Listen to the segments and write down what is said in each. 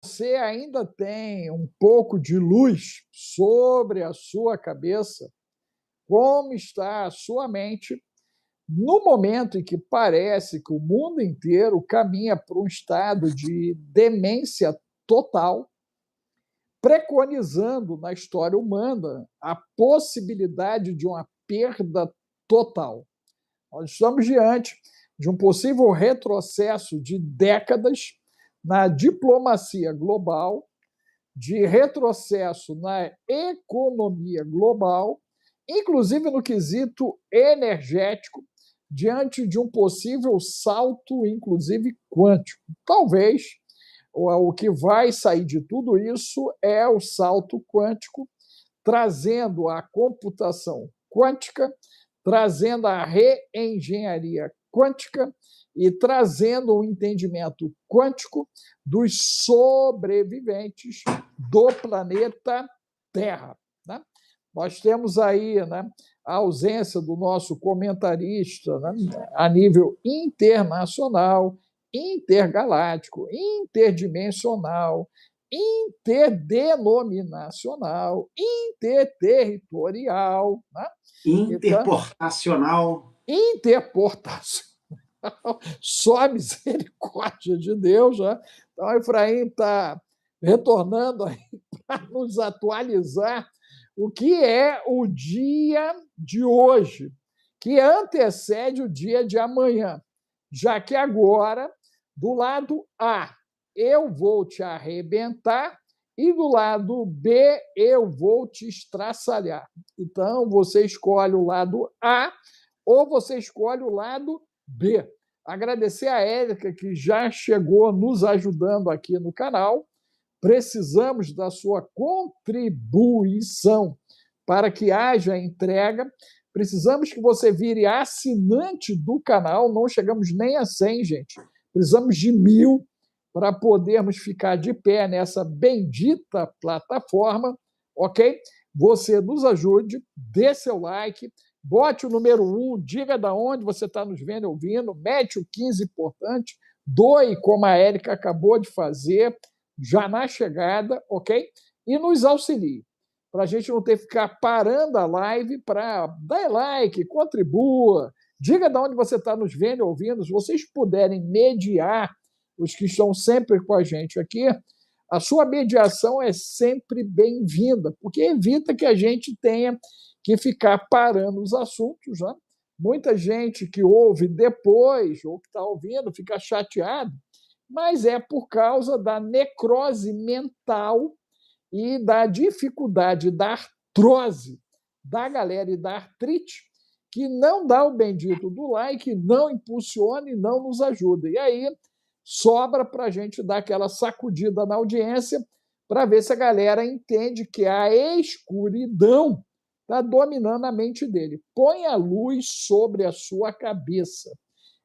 Você ainda tem um pouco de luz sobre a sua cabeça, como está a sua mente no momento em que parece que o mundo inteiro caminha para um estado de demência total, preconizando na história humana a possibilidade de uma perda total. Nós estamos diante de um possível retrocesso de décadas na diplomacia global, de retrocesso na economia global, inclusive no quesito energético, diante de um possível salto, inclusive quântico. Talvez o que vai sair de tudo isso é o salto quântico, trazendo a computação quântica, trazendo a reengenharia quântica e trazendo o entendimento quântico dos sobreviventes do planeta Terra. Né? Nós temos aí, né, a ausência do nosso comentarista, né, a nível internacional, intergaláctico, interdimensional, interdenominacional, interterritorial, né? Então, Interportacional. interportacional. Só a misericórdia de Deus. Né? Então, o Efraim está retornando aí para nos atualizar o que é o dia de hoje, que antecede o dia de amanhã, já que agora, do lado A, eu vou te arrebentar, e do lado B, eu vou te estraçalhar. Então, você escolhe o lado A ou você escolhe o lado B. Agradecer a Érica, que já chegou nos ajudando aqui no canal. Precisamos da sua contribuição para que haja entrega. Precisamos que você vire assinante do canal. Não chegamos nem a 100, gente. Precisamos de 1.000 para podermos ficar de pé nessa bendita plataforma, ok? Você nos ajude, dê seu like, bote o número 1, diga de onde você está nos vendo e ouvindo, mete o 15 importante, doe como a Érica acabou de fazer, já na chegada, ok? E nos auxilie, para a gente não ter que ficar parando a live para dar like, contribua, diga de onde você está nos vendo e ouvindo, se vocês puderem mediar, os que estão sempre com a gente aqui, a sua mediação é sempre bem-vinda, porque evita que a gente tenha que ficar parando os assuntos. Né? Muita gente que ouve depois, ou que está ouvindo, fica chateado, mas é por causa da necrose mental e da dificuldade da artrose da galera e da artrite, que não dá o bendito do like, não impulsiona e não nos ajuda. E aí sobra para a gente dar aquela sacudida na audiência para ver se a galera entende que a escuridão está dominando a mente dele. Põe a luz sobre a sua cabeça.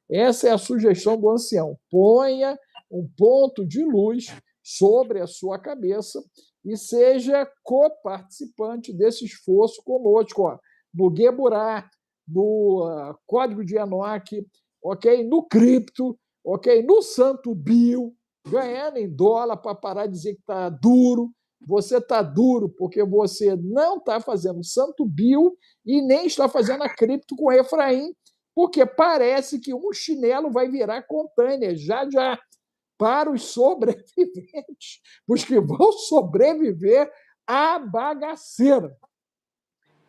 Essa é a sugestão do ancião. Ponha um ponto de luz sobre a sua cabeça e seja coparticipante desse esforço conosco, ó, no Geburá, no Código de Enoch, ok? No Cripto, ok? No Santo Bio, ganhando em dólar para parar de dizer que está duro. Você está duro porque você não está fazendo Santo Bio e nem está fazendo a cripto com Efraim, porque parece que um chinelo vai virar container já já para os sobreviventes, os que vão sobreviver à bagaceira.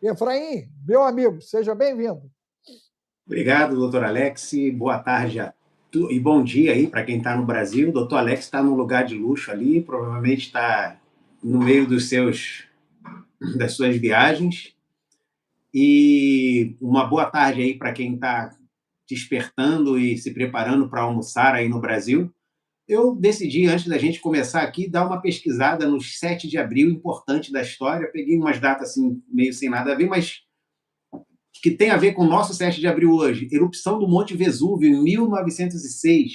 Efraim, meu amigo, seja bem-vindo. Obrigado, doutor Alex. Boa tarde e bom dia aí para quem está no Brasil. O doutor Alex está num lugar de luxo ali, provavelmente está no meio das suas viagens. E uma boa tarde aí para quem está despertando e se preparando para almoçar aí no Brasil. Eu decidi, antes da gente começar aqui, dar uma pesquisada nos 7 de abril, importante da história. Peguei umas datas assim, meio sem nada a ver, mas que tem a ver com o nosso 7 de abril hoje. Erupção do Monte Vesúvio, em 1906.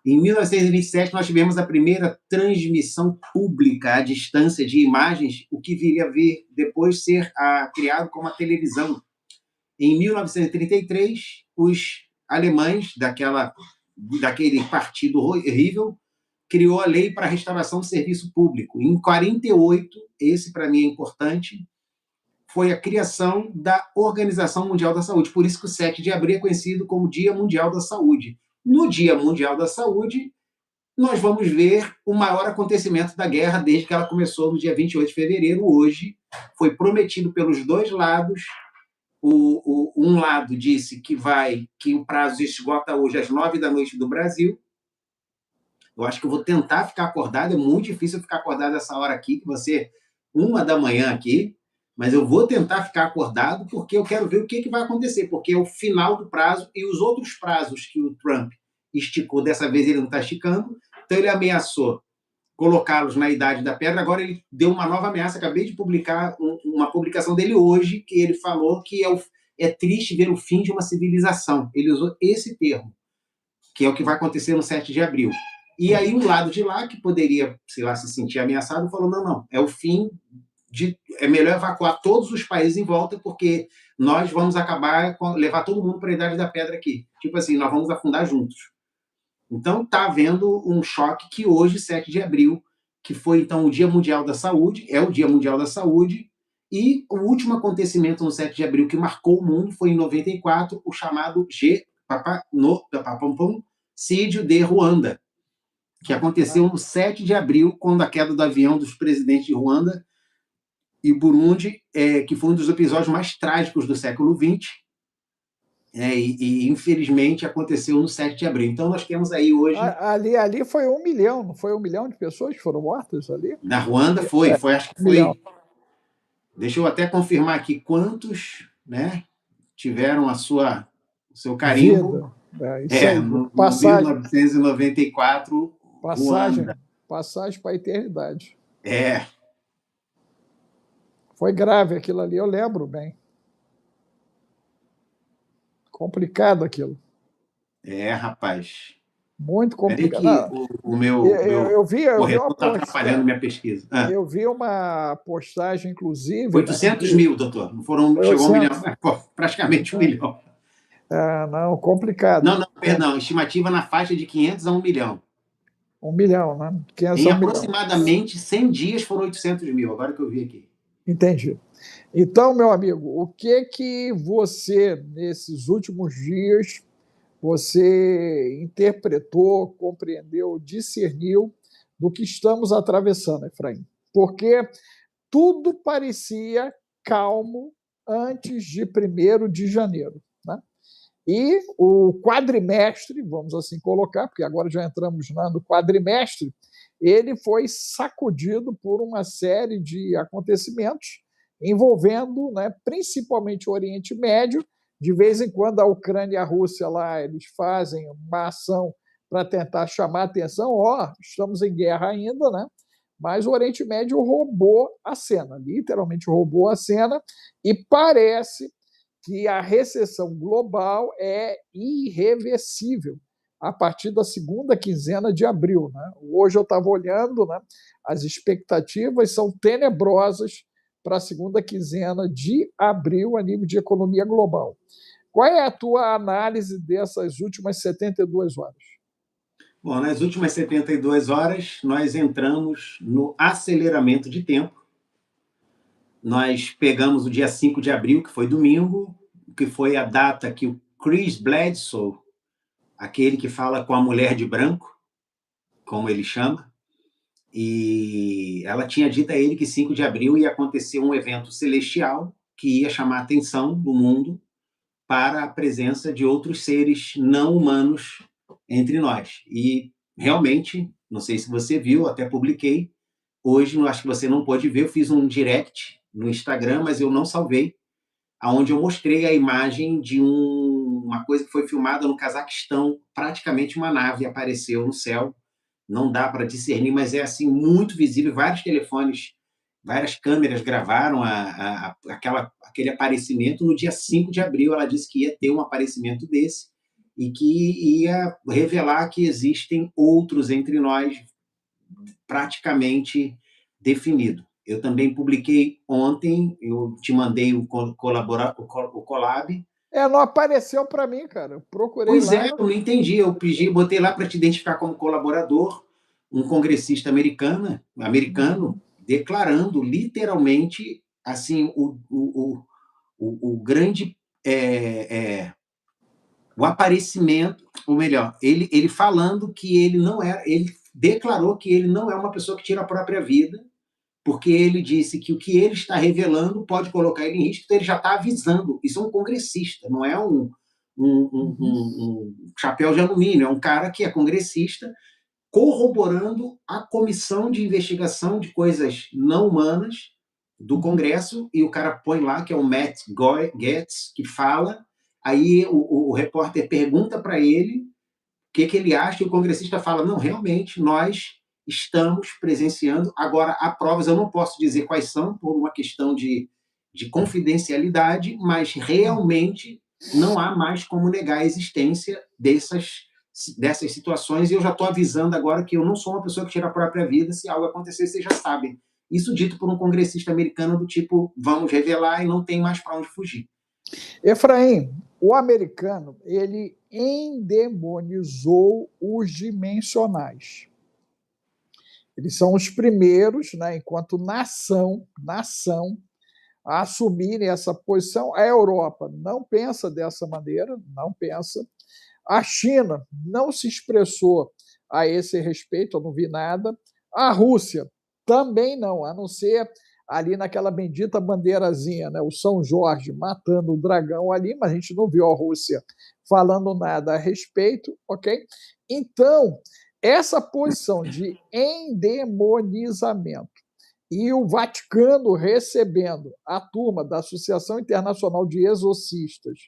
Em 1927, nós tivemos a primeira transmissão pública à distância de imagens, o que viria a vir depois ser criado como a televisão. Em 1933, os alemães daquele partido horrível criou a Lei para a Restauração do Serviço Público. Em 48, esse para mim é importante, foi a criação da Organização Mundial da Saúde. Por isso que o 7 de abril é conhecido como Dia Mundial da Saúde. No Dia Mundial da Saúde, nós vamos ver o maior acontecimento da guerra desde que ela começou no dia 28 de fevereiro. Hoje foi prometido pelos dois lados. Um lado disse que o prazo se esgota hoje às 9 da noite do Brasil. Eu acho que eu vou tentar ficar acordado. É muito difícil eu ficar acordado essa hora aqui, que vai ser 1 da manhã aqui. Mas eu vou tentar ficar acordado porque eu quero ver o que vai acontecer, porque é o final do prazo e os outros prazos que o Trump esticou, dessa vez ele não está esticando, então ele ameaçou colocá-los na idade da pedra, agora ele deu uma nova ameaça, acabei de publicar uma publicação dele hoje, que ele falou que é triste ver o fim de uma civilização. Ele usou esse termo, que é o que vai acontecer no 7 de abril. E aí um lado de lá, que poderia, sei lá, se sentir ameaçado, falou, não, é o fim é melhor evacuar todos os países em volta, porque nós vamos acabar levar todo mundo para a idade da pedra aqui. Tipo assim, nós vamos afundar juntos. Então, está havendo um choque que hoje, 7 de abril, que foi, então, o Dia Mundial da Saúde, é o Dia Mundial da Saúde, e o último acontecimento no 7 de abril que marcou o mundo foi em 94, o chamado Genocídio de Ruanda, que aconteceu no 7 de abril, quando a queda do avião dos presidentes de Ruanda e Burundi, que foi um dos episódios mais trágicos do século XX, e infelizmente aconteceu no 7 de abril. Então nós temos aí hoje... Ali foi 1 milhão, não foi 1 milhão de pessoas que foram mortas ali? Na Ruanda foi, acho que foi... Milhão. Deixa eu até confirmar aqui quantos, né, tiveram o seu carimbo. Isso aí. Passagem. 1994, Ruanda. Passagem para a eternidade. É. Foi grave aquilo ali, eu lembro bem. Complicado aquilo. Rapaz. Muito complicado. O meu corretor está atrapalhando minha pesquisa. Eu vi uma postagem, inclusive... 800 mil, doutor. Não chegou a 1 milhão. Praticamente 1 milhão. Não, complicado. Não, perdão. Estimativa na faixa de 500 a 1 milhão. 1 milhão, né? Em aproximadamente 100 dias foram 800 mil, agora que eu vi aqui. Entendi. Então, meu amigo, o que você, nesses últimos dias, você interpretou, compreendeu, discerniu do que estamos atravessando, Efraim? Porque tudo parecia calmo antes de 1º de janeiro, né? E o quadrimestre, vamos assim colocar, porque agora já entramos no quadrimestre, ele foi sacudido por uma série de acontecimentos envolvendo, né, principalmente o Oriente Médio. De vez em quando a Ucrânia e a Rússia lá, eles fazem uma ação para tentar chamar a atenção, estamos em guerra ainda, né? Mas o Oriente Médio roubou a cena, literalmente roubou a cena, e parece que a recessão global é irreversível a partir da 2ª quinzena de abril, né? Hoje eu estava olhando, né, as expectativas são tenebrosas para a 2ª quinzena de abril a nível de economia global. Qual é a tua análise dessas últimas 72 horas? Bom, nas últimas 72 horas, nós entramos no aceleramento de tempo. Nós pegamos o dia 5 de abril, que foi domingo, que foi a data que o Chris Bledsoe, aquele que fala com a mulher de branco, como ele chama, e ela tinha dito a ele que 5 de abril ia acontecer um evento celestial que ia chamar a atenção do mundo para a presença de outros seres não humanos entre nós. E, realmente, não sei se você viu, até publiquei, hoje, acho que você não pôde ver, eu fiz um direct no Instagram, mas eu não salvei, onde eu mostrei a imagem de uma coisa que foi filmada no Cazaquistão, praticamente uma nave apareceu no céu, não dá para discernir, mas é assim muito visível, vários telefones, várias câmeras gravaram aquele aparecimento. No dia 5 de abril, ela disse que ia ter um aparecimento desse e que ia revelar que existem outros entre nós, praticamente definido. Eu também publiquei ontem, eu te mandei o collab. Não apareceu para mim, cara. Eu procurei lá. Eu não entendi. Eu botei lá para te identificar como colaborador, um congressista americano declarando literalmente assim o grande o aparecimento, ou melhor, ele falando que ele não é, ele declarou que ele não é uma pessoa que tira a própria vida, porque ele disse que o que ele está revelando pode colocar ele em risco, então ele já está avisando. Isso é um congressista, não é um chapéu de alumínio, é um cara que é congressista corroborando a comissão de investigação de coisas não humanas do Congresso, e o cara põe lá, que é o Matt Gaetz, que fala, aí o repórter pergunta para ele o que ele acha, e o congressista fala, não, realmente, nós estamos presenciando, agora há provas, eu não posso dizer quais são, por uma questão de confidencialidade, mas realmente não há mais como negar a existência dessas situações, e eu já estou avisando agora que eu não sou uma pessoa que tira a própria vida, se algo acontecer, vocês já sabem. Isso dito por um congressista americano do tipo, vamos revelar e não tem mais para onde fugir. Efraim, o americano, ele endemonizou os dimensionais. Eles são os primeiros, né, enquanto nação, a assumirem essa posição. A Europa não pensa dessa maneira, não pensa. A China não se expressou a esse respeito, eu não vi nada. A Rússia também não, a não ser ali naquela bendita bandeirazinha, né, o São Jorge matando o dragão ali, mas a gente não viu a Rússia falando nada a respeito, ok? Então, essa posição de endemonizamento e o Vaticano recebendo a turma da Associação Internacional de Exorcistas,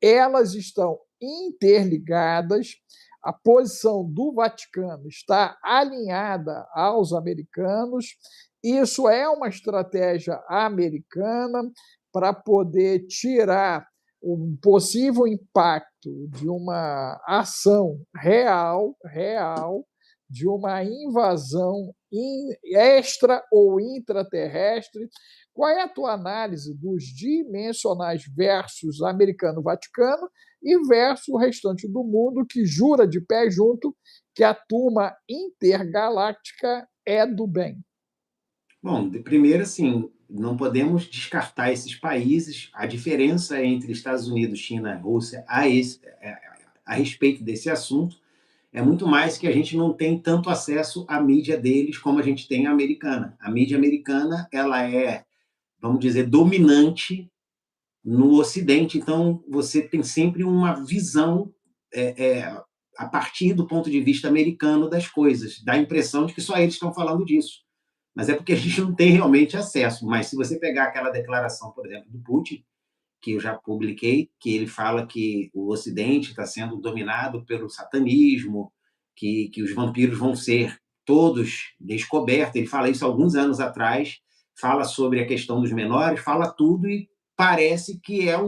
elas estão interligadas, a posição do Vaticano está alinhada aos americanos, isso é uma estratégia americana para poder tirar um possível impacto de uma ação real, de uma invasão extra ou intraterrestre. Qual é a tua análise dos dimensionais versus americano-vaticano e versus o restante do mundo que jura de pé junto que a turma intergaláctica é do bem? Bom, primeiro, assim, não podemos descartar esses países. A diferença entre Estados Unidos, China e Rússia a respeito desse assunto é muito mais que a gente não tem tanto acesso à mídia deles como a gente tem a americana. A mídia americana, ela é, vamos dizer, dominante no Ocidente, então você tem sempre uma visão a partir do ponto de vista americano das coisas, dá a impressão de que só eles estão falando disso. Mas é porque a gente não tem realmente acesso. Mas se você pegar aquela declaração, por exemplo, do Putin, que eu já publiquei, que ele fala que o Ocidente está sendo dominado pelo satanismo, que os vampiros vão ser todos descobertos. Ele fala isso há alguns anos atrás, fala sobre a questão dos menores, fala tudo e parece que é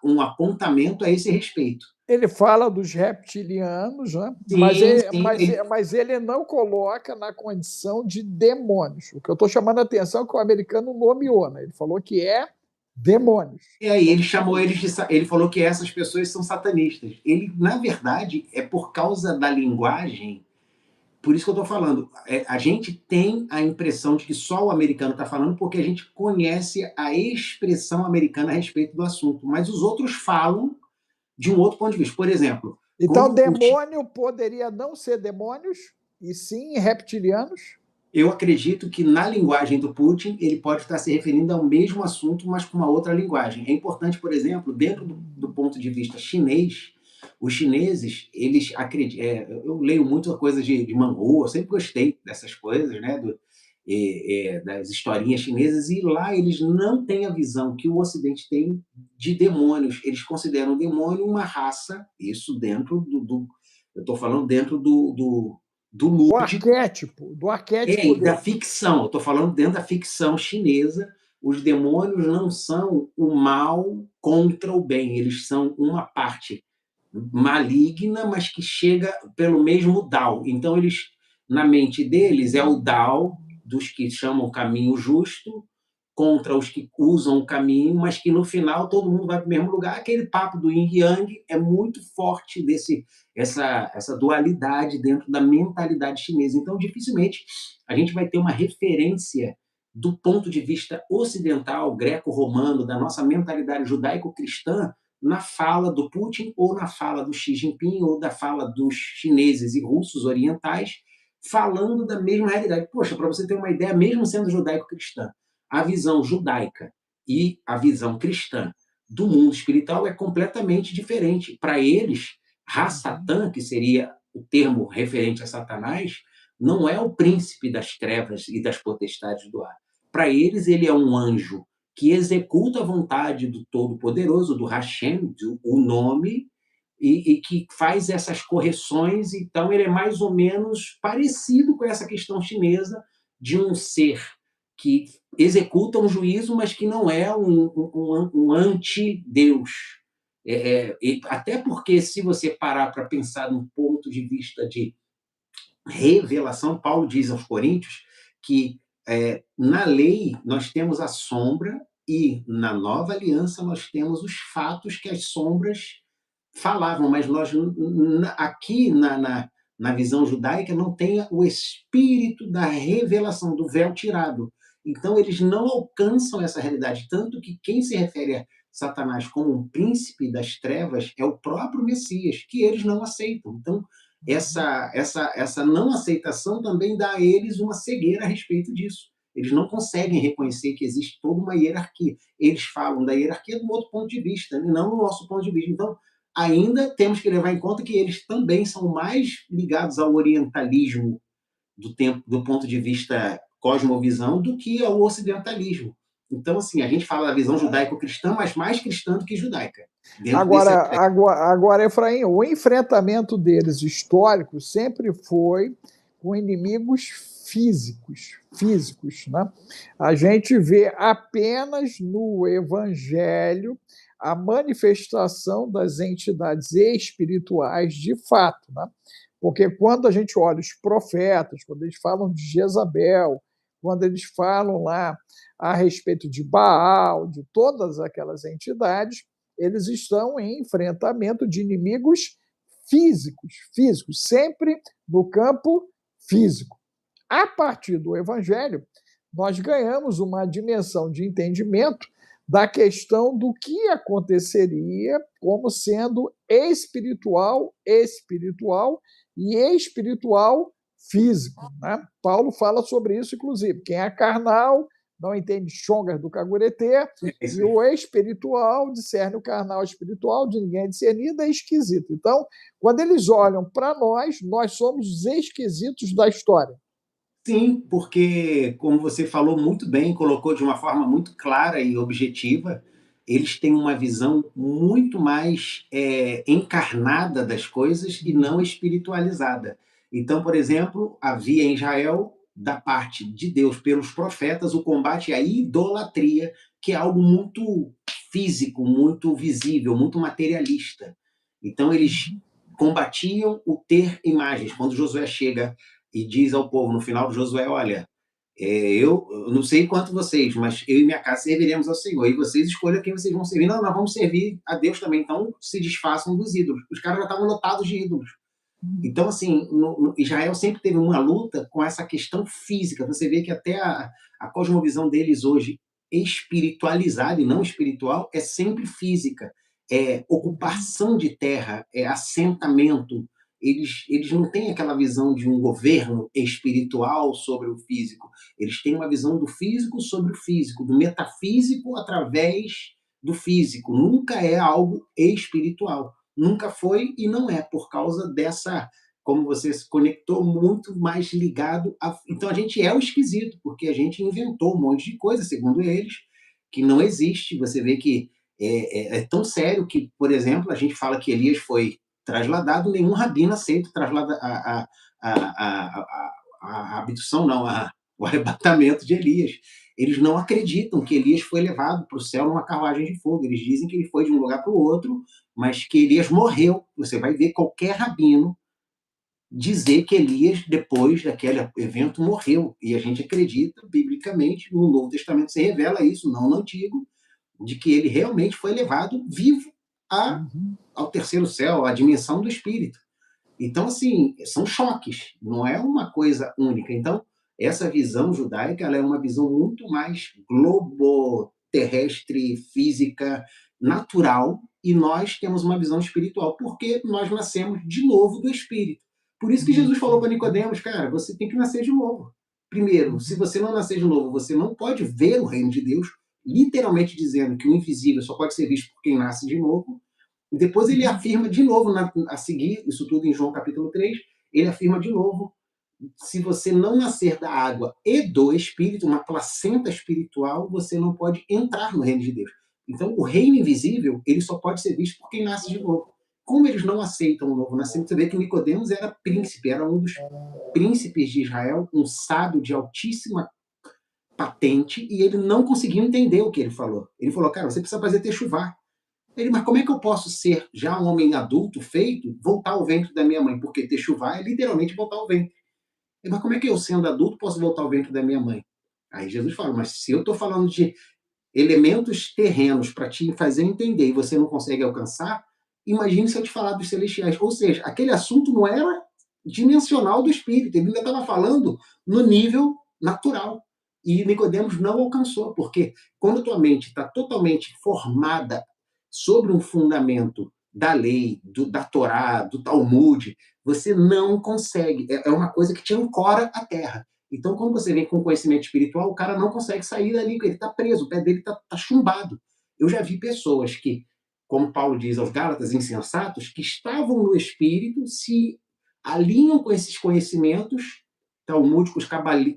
um apontamento a esse respeito. Ele fala dos reptilianos, né? Sim, mas ele não coloca na condição de demônios. O que eu estou chamando a atenção é que o americano nomeou, né? Ele falou que é demônios. E aí ele falou que essas pessoas são satanistas. Ele, na verdade, é por causa da linguagem, por isso que eu estou falando. A gente tem a impressão de que só o americano está falando porque a gente conhece a expressão americana a respeito do assunto, mas os outros falam de um outro ponto de vista. Por exemplo... Então, demônio poderia não ser demônios, e sim reptilianos? Eu acredito que na linguagem do Putin ele pode estar se referindo ao mesmo assunto, mas com uma outra linguagem. É importante, por exemplo, dentro do ponto de vista chinês, os chineses, eles acreditam... eu leio muito coisas de manhua, eu sempre gostei dessas coisas, né, das historinhas chinesas, e lá eles não têm a visão que o Ocidente tem de demônios. Eles consideram o demônio uma raça, isso dentro eu estou falando dentro do arquétipo. Da ficção. Eu estou falando dentro da ficção chinesa. Os demônios não são o mal contra o bem. Eles são uma parte maligna, mas que chega pelo mesmo Dao. Então, na mente deles, é o Dao dos que chamam caminho justo contra os que usam o caminho, mas que no final todo mundo vai para o mesmo lugar. Aquele papo do yin e yang é muito forte essa dualidade dentro da mentalidade chinesa. Então, dificilmente a gente vai ter uma referência do ponto de vista ocidental, greco-romano, da nossa mentalidade judaico-cristã, na fala do Putin, ou na fala do Xi Jinping, ou da fala dos chineses e russos orientais, falando da mesma realidade. Poxa, para você ter uma ideia, mesmo sendo judaico-cristã, a visão judaica e a visão cristã do mundo espiritual é completamente diferente. Para eles, Ra-Satã, que seria o termo referente a Satanás, não é o príncipe das trevas e das potestades do ar. Para eles, ele é um anjo que executa a vontade do Todo-Poderoso, do Hashem, o nome, e que faz essas correções. Então, ele é mais ou menos parecido com essa questão chinesa de um ser que executa um juízo, mas que não é um anti-Deus. Até porque, se você parar para pensar num ponto de vista de revelação, Paulo diz aos Coríntios que na lei nós temos a sombra e na nova aliança nós temos os fatos que as sombras falavam, mas nós aqui na visão judaica não tem o espírito da revelação, do véu tirado. Então eles não alcançam essa realidade, tanto que quem se refere a Satanás como um príncipe das trevas é o próprio Messias, que eles não aceitam. Então essa não aceitação também dá a eles uma cegueira a respeito disso. Eles não conseguem reconhecer que existe toda uma hierarquia. Eles falam da hierarquia de um outro ponto de vista, e não do nosso ponto de vista. Então, ainda temos que levar em conta que eles também são mais ligados ao orientalismo do ponto de vista cosmovisão do que ao ocidentalismo. Então, assim, a gente fala da visão judaico-cristã, mas mais cristã do que judaica. Agora, Efraim, o enfrentamento deles histórico sempre foi com inimigos físicos, né? A gente vê apenas no Evangelho a manifestação das entidades espirituais de fato, né? Porque quando a gente olha os profetas, quando eles falam de Jezabel, quando eles falam lá a respeito de Baal, de todas aquelas entidades, eles estão em enfrentamento de inimigos físicos, sempre no campo físico. A partir do Evangelho, nós ganhamos uma dimensão de entendimento da questão do que aconteceria como sendo espiritual e espiritual físico, né? Paulo fala sobre isso, inclusive. Quem é carnal não entende chongas do caguretê, e o espiritual discerne o carnal espiritual, de ninguém é discernido, é esquisito. Então, quando eles olham para nós somos os esquisitos da história. Sim, porque, como você falou muito bem, colocou de uma forma muito clara e objetiva, eles têm uma visão muito mais encarnada das coisas e não espiritualizada. Então, por exemplo, havia em Israel, da parte de Deus pelos profetas, o combate à idolatria, que é algo muito físico, muito visível, muito materialista. Então, eles combatiam o ter imagens. Quando Josué chega e diz ao povo no final de Josué, olha, eu não sei quanto vocês, mas eu e minha casa serviremos ao Senhor, e vocês escolham quem vocês vão servir. Não, nós vamos servir a Deus também, então se desfaçam dos ídolos. Os caras já estavam lotados de ídolos. Então, assim, Israel sempre teve uma luta com essa questão física. Você vê que até a cosmovisão deles hoje, espiritualizada e não espiritual, é sempre física. É ocupação de terra, é assentamento. Eles não têm aquela visão de um governo espiritual sobre o físico. Eles têm uma visão do físico sobre o físico, do metafísico através do físico. Nunca é algo espiritual. Nunca foi e não é, por causa dessa, como você se conectou, muito mais ligado a... Então a gente é o esquisito, porque a gente inventou um monte de coisa, segundo eles, que não existe. Você vê que é tão sério que, por exemplo, a gente fala que Elias foi trasladado, nenhum rabino aceita a abdução, não, o arrebatamento de Elias. Eles não acreditam que Elias foi levado para o céu numa carruagem de fogo. Eles dizem que ele foi de um lugar para o outro, mas que Elias morreu. Você vai ver qualquer rabino dizer que Elias, depois daquele evento, morreu. E a gente acredita, biblicamente, no Novo Testamento se revela isso, não no Antigo, de que ele realmente foi levado vivo ao terceiro céu, à dimensão do Espírito. Então, assim, são choques, não é uma coisa única. Então, essa visão judaica ela é uma visão muito mais globo-terrestre, física, natural, e nós temos uma visão espiritual, porque nós nascemos de novo do Espírito. Por isso que Jesus falou para Nicodemos, cara, você tem que nascer de novo. Primeiro, se você não nascer de novo, você não pode ver o reino de Deus, literalmente dizendo que o invisível só pode ser visto por quem nasce de novo. Depois ele afirma de novo, a seguir, isso tudo em João capítulo 3, ele afirma de novo, se você não nascer da água e do Espírito, uma placenta espiritual, você não pode entrar no reino de Deus. Então, o reino invisível, ele só pode ser visto por quem nasce de novo. Como eles não aceitam o novo nascimento, você vê que Nicodemos era príncipe, era um dos príncipes de Israel, um sábio de altíssima patente, e ele não conseguiu entender o que ele falou. Ele falou, cara, você precisa fazer techuvá. Ele, mas como é que eu posso ser já um homem adulto, feito, voltar ao ventre da minha mãe? Porque techuvá é literalmente voltar ao ventre. Ele, mas como é que eu, sendo adulto, posso voltar ao ventre da minha mãe? Aí Jesus fala, mas se eu estou falando de elementos terrenos para te fazer entender e você não consegue alcançar, imagine se eu te falar dos celestiais. Ou seja, aquele assunto não era dimensional do espírito, ele ainda estava falando no nível natural. E Nicodemos não alcançou, porque quando tua mente está totalmente formada sobre um fundamento da lei, da Torá, do Talmud, você não consegue. É uma coisa que te ancora à terra. Então, quando você vem com conhecimento espiritual, o cara não consegue sair dali, ele está preso, o pé dele está chumbado. Eu já vi pessoas que, como Paulo diz aos Gálatas, insensatos, que estavam no espírito, se alinham com esses conhecimentos talmúdicos,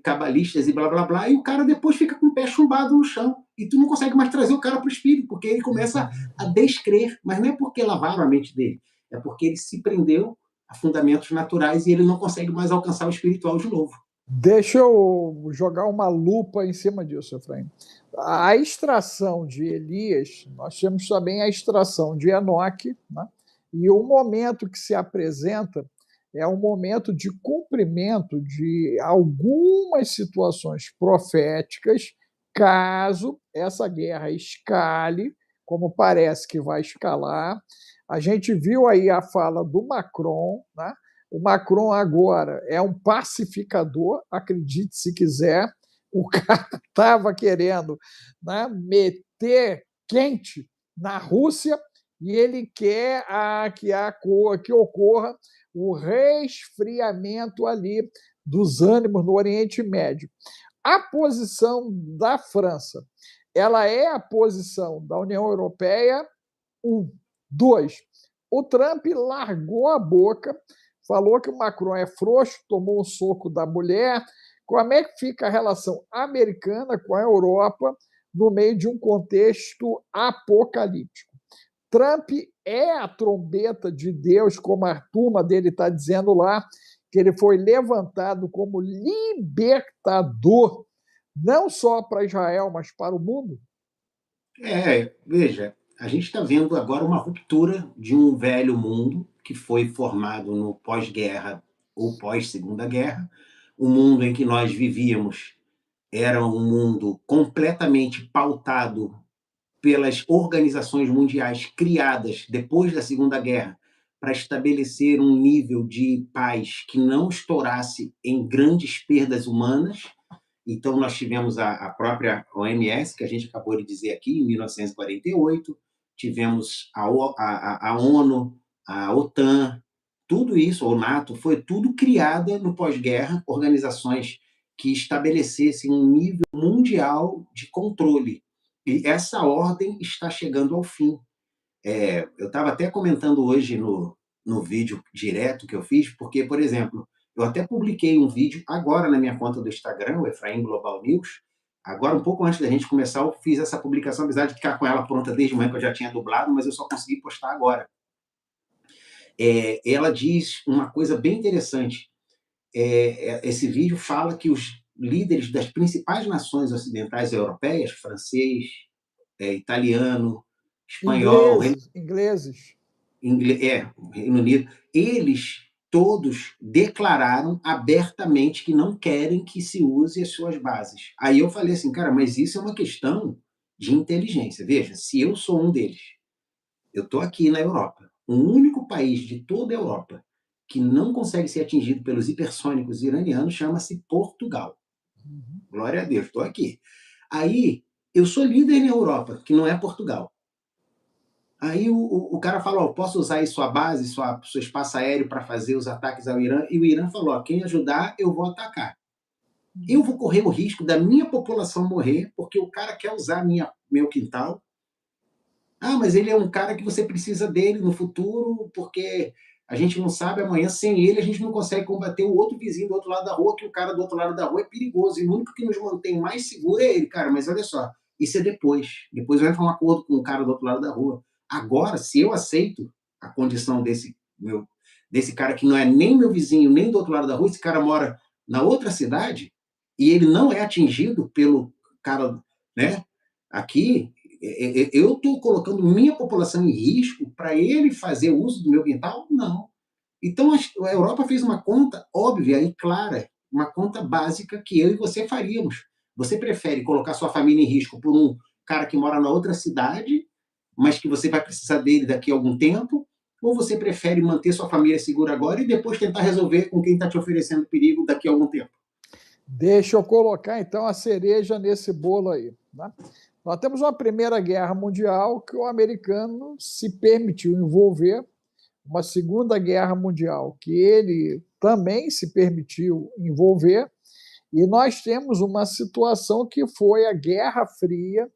cabalistas e blá, blá, blá, e o cara depois fica com o pé chumbado no chão. E tu não consegue mais trazer o cara para o espírito, porque ele começa a descrer. Mas não é porque lavaram a mente dele, é porque ele se prendeu a fundamentos naturais e ele não consegue mais alcançar o espiritual de novo. Deixa eu jogar uma lupa em cima disso, Efraim. A extração de Elias, nós temos também a extração de Enoque, né? E o momento que se apresenta é um momento de cumprimento de algumas situações proféticas, caso essa guerra escale, como parece que vai escalar. A gente viu aí a fala do Macron, né? O Macron agora é um pacificador, acredite se quiser. O cara estava querendo, né, meter quente na Rússia e ele quer que ocorra o resfriamento ali dos ânimos no Oriente Médio. A posição da França, ela é a posição da União Europeia, um. Dois, o Trump largou a boca, falou que o Macron é frouxo, tomou um soco da mulher. Como é que fica a relação americana com a Europa no meio de um contexto apocalíptico? Trump é a trombeta de Deus, como a turma dele está dizendo lá, que ele foi levantado como libertador, não só para Israel, mas para o mundo? Veja, a gente está vendo agora uma ruptura de um velho mundo que foi formado no pós-guerra ou pós-segunda guerra. O mundo em que nós vivíamos era um mundo completamente pautado pelas organizações mundiais criadas depois da Segunda Guerra para estabelecer um nível de paz que não estourasse em grandes perdas humanas. Então, nós tivemos a própria OMS, que a gente acabou de dizer aqui, em 1948, tivemos a ONU, a OTAN, tudo isso, o NATO, foi tudo criada no pós-guerra, organizações que estabelecessem um nível mundial de controle. E essa ordem está chegando ao fim. Eu estava até comentando hoje no vídeo direto que eu fiz, porque, por exemplo, eu até publiquei um vídeo agora na minha conta do Instagram, o Efraim Global News. Agora, um pouco antes da gente começar, eu fiz essa publicação, apesar de ficar com ela pronta desde manhã, que eu já tinha dublado, mas eu só consegui postar agora. Ela diz uma coisa bem interessante. Esse vídeo fala que os líderes das principais nações ocidentais europeias, francês, italiano, espanhol, Ingleses. Reino Unido, eles todos declararam abertamente que não querem que se use as suas bases. Aí eu falei assim, cara, mas isso é uma questão de inteligência. Veja, se eu sou um deles, eu estou aqui na Europa, o único país de toda a Europa que não consegue ser atingido pelos hipersônicos iranianos chama-se Portugal. Glória a Deus, estou aqui. Aí, eu sou líder na Europa, que não é Portugal. Aí o cara falou, oh, posso usar aí sua base, seu espaço aéreo para fazer os ataques ao Irã? E o Irã falou, oh, quem ajudar, eu vou atacar. Eu vou correr o risco da minha população morrer, porque o cara quer usar meu quintal. Ah, mas ele é um cara que você precisa dele no futuro, porque a gente não sabe amanhã, sem ele a gente não consegue combater o outro vizinho do outro lado da rua, que o cara do outro lado da rua é perigoso, e o único que nos mantém mais seguro é ele, cara, mas olha só, isso é depois vai entrar um acordo com o cara do outro lado da rua. Agora, se eu aceito a condição desse cara que não é nem meu vizinho, nem do outro lado da rua, esse cara mora na outra cidade, e ele não é atingido pelo cara, né, aqui, eu estou colocando minha população em risco para ele fazer uso do meu quintal? Não. Então, a Europa fez uma conta óbvia e clara, uma conta básica que eu e você faríamos. Você prefere colocar sua família em risco por um cara que mora na outra cidade, mas que você vai precisar dele daqui a algum tempo? Ou você prefere manter sua família segura agora e depois tentar resolver com quem está te oferecendo perigo daqui a algum tempo? Deixa eu colocar, então, a cereja nesse bolo aí. Né? Nós temos uma Primeira Guerra Mundial que o americano se permitiu envolver, uma Segunda Guerra Mundial que ele também se permitiu envolver, e nós temos uma situação que foi a Guerra Fria,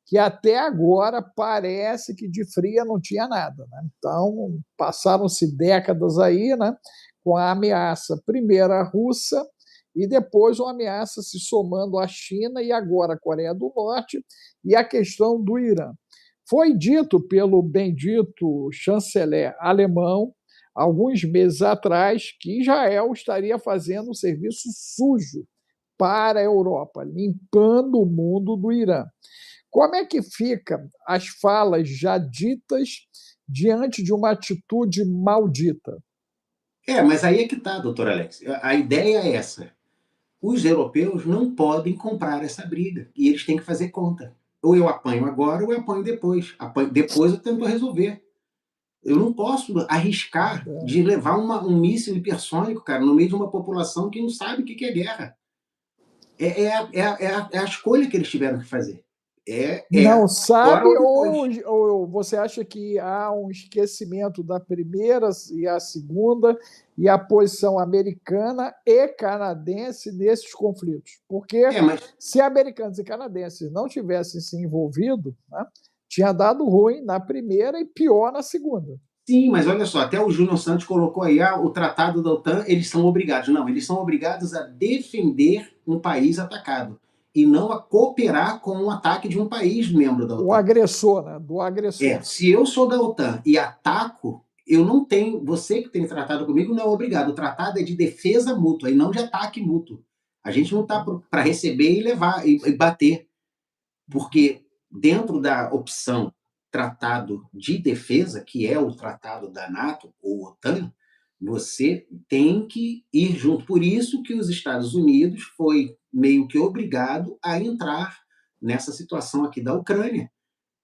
que até agora parece que de fria não tinha nada. Né? Então, passaram-se décadas aí, né, com a ameaça primeira russa e depois uma ameaça se somando à China e agora à Coreia do Norte e a questão do Irã. Foi dito pelo bendito chanceler alemão, alguns meses atrás, que Israel estaria fazendo um serviço sujo para a Europa, limpando o mundo do Irã. Como é que fica as falas já ditas diante de uma atitude maldita? Mas aí é que está, doutor Alex. A ideia é essa. Os europeus não podem comprar essa briga e eles têm que fazer conta. Ou eu apanho agora ou eu apanho depois. Depois eu tento resolver. Eu não posso arriscar de levar um míssil hipersônico, cara, no meio de uma população que não sabe o que é guerra. É a escolha que eles tiveram que fazer. Não Agora sabe ou depois. ou você acha que há um esquecimento da primeira e a segunda e a posição americana e canadense nesses conflitos? Porque Mas se americanos e canadenses não tivessem se envolvido, né, tinha dado ruim na primeira e pior na segunda. sim, mas olha só, até o Júnior Santos colocou aí, o tratado da OTAN, eles são obrigados. Não, eles são obrigados a defender um país atacado e não a cooperar com o ataque de um país membro da O OTAN. agressor, né? Do agressor. Se eu sou da OTAN e ataco, eu não tenho. Você que tem tratado comigo não é obrigado. O tratado é de defesa mútua e não de ataque mútuo. A gente não está para receber e levar e bater. Porque dentro da opção tratado de defesa, que é o tratado da NATO ou OTAN, você tem que ir junto. Por isso que os Estados Unidos foi meio que obrigado a entrar nessa situação aqui da Ucrânia.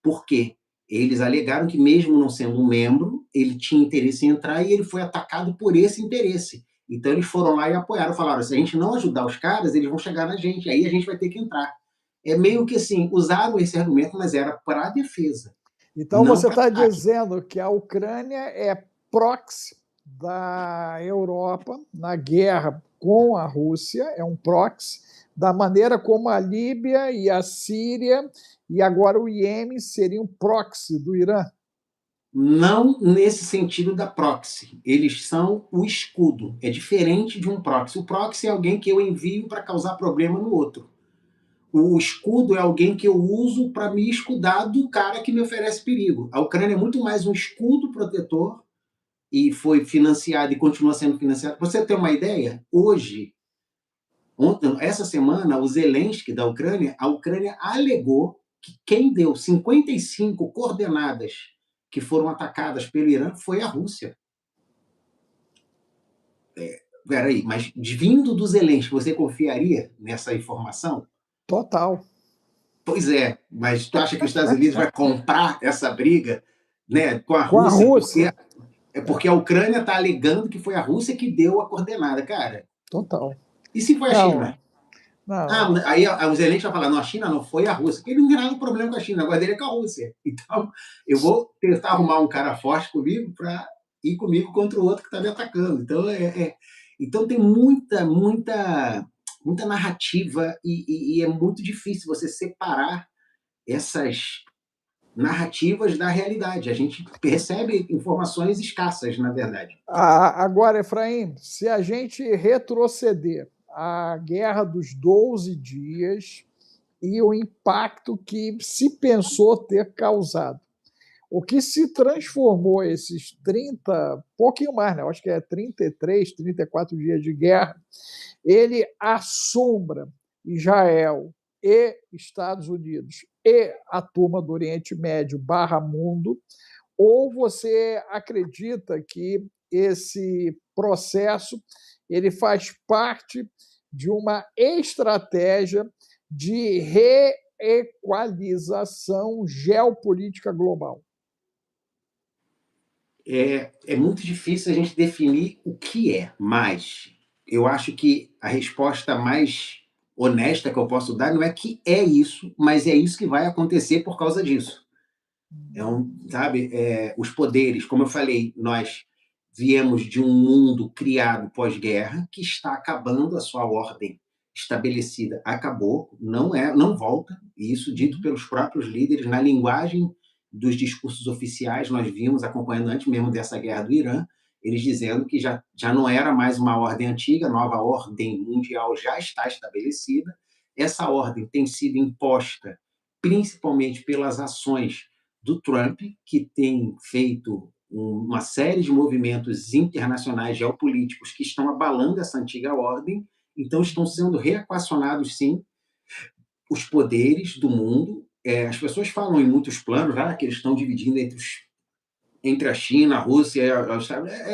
Por quê? Eles alegaram que, mesmo não sendo um membro, ele tinha interesse em entrar e ele foi atacado por esse interesse. Então, eles foram lá e apoiaram, falaram: se a gente não ajudar os caras, eles vão chegar na gente, aí a gente vai ter que entrar. É meio que assim, usaram esse argumento, mas era para a defesa. Então, você está dizendo que a Ucrânia é proxy da Europa na guerra com a Rússia, é um proxy, da maneira como a Líbia e a Síria e agora o Iêmen seriam proxy do Irã? Não nesse sentido da proxy. Eles são o escudo. É diferente de um proxy. O proxy é alguém que eu envio para causar problema no outro. O escudo é alguém que eu uso para me escudar do cara que me oferece perigo. A Ucrânia é muito mais um escudo protetor e foi financiado e continua sendo financiado. Para você ter uma ideia, hoje, essa semana, o Zelensky da Ucrânia, a Ucrânia alegou que quem deu 55 coordenadas que foram atacadas pelo Irã foi a Rússia. Peraí, mas vindo do Zelensky, você confiaria nessa informação? Total. Pois é, mas tu acha que os Estados Unidos vai comprar essa briga, né, com a Com a Rússia? Rússia. Porque a Ucrânia está alegando que foi a Rússia que deu a coordenada, cara. Total. E se foi a Não, China? não. Aí o Zelensky vai falar, não, a China não, foi a Rússia. Ele não tem nada de problema com a China, agora dele é com a Rússia. Então, eu vou tentar arrumar um cara forte comigo para ir comigo contra o outro que está me atacando. Então, então tem muita narrativa e é muito difícil você separar essas narrativas da realidade. A gente recebe informações escassas, na verdade. Agora, Efraim, se a gente retroceder à Guerra dos 12 Dias e o impacto que se pensou ter causado, o que se transformou esses 30, pouquinho mais, né? Eu acho que é 33, 34 dias de guerra, ele assombra Israel e Estados Unidos e a turma do Oriente Médio barra mundo, ou você acredita que esse processo ele faz parte de uma estratégia de reequalização geopolítica global? É muito difícil a gente definir o que é, mas eu acho que a resposta mais honesta que eu posso dar não é que é isso, mas é isso que vai acontecer por causa disso. Sabe, os poderes, como eu falei, nós viemos de um mundo criado pós-guerra que está acabando, a sua ordem estabelecida acabou, não volta, e isso dito pelos próprios líderes na linguagem dos discursos oficiais. Nós vimos, acompanhando antes mesmo dessa guerra do Irã, eles dizendo que já não era mais uma ordem antiga, a nova ordem mundial já está estabelecida. Essa ordem tem sido imposta principalmente pelas ações do Trump, que tem feito uma série de movimentos internacionais geopolíticos que estão abalando essa antiga ordem. Então, estão sendo reequacionados, sim, os poderes do mundo. As pessoas falam em muitos planos, que eles estão dividindo entre a China, a Rússia,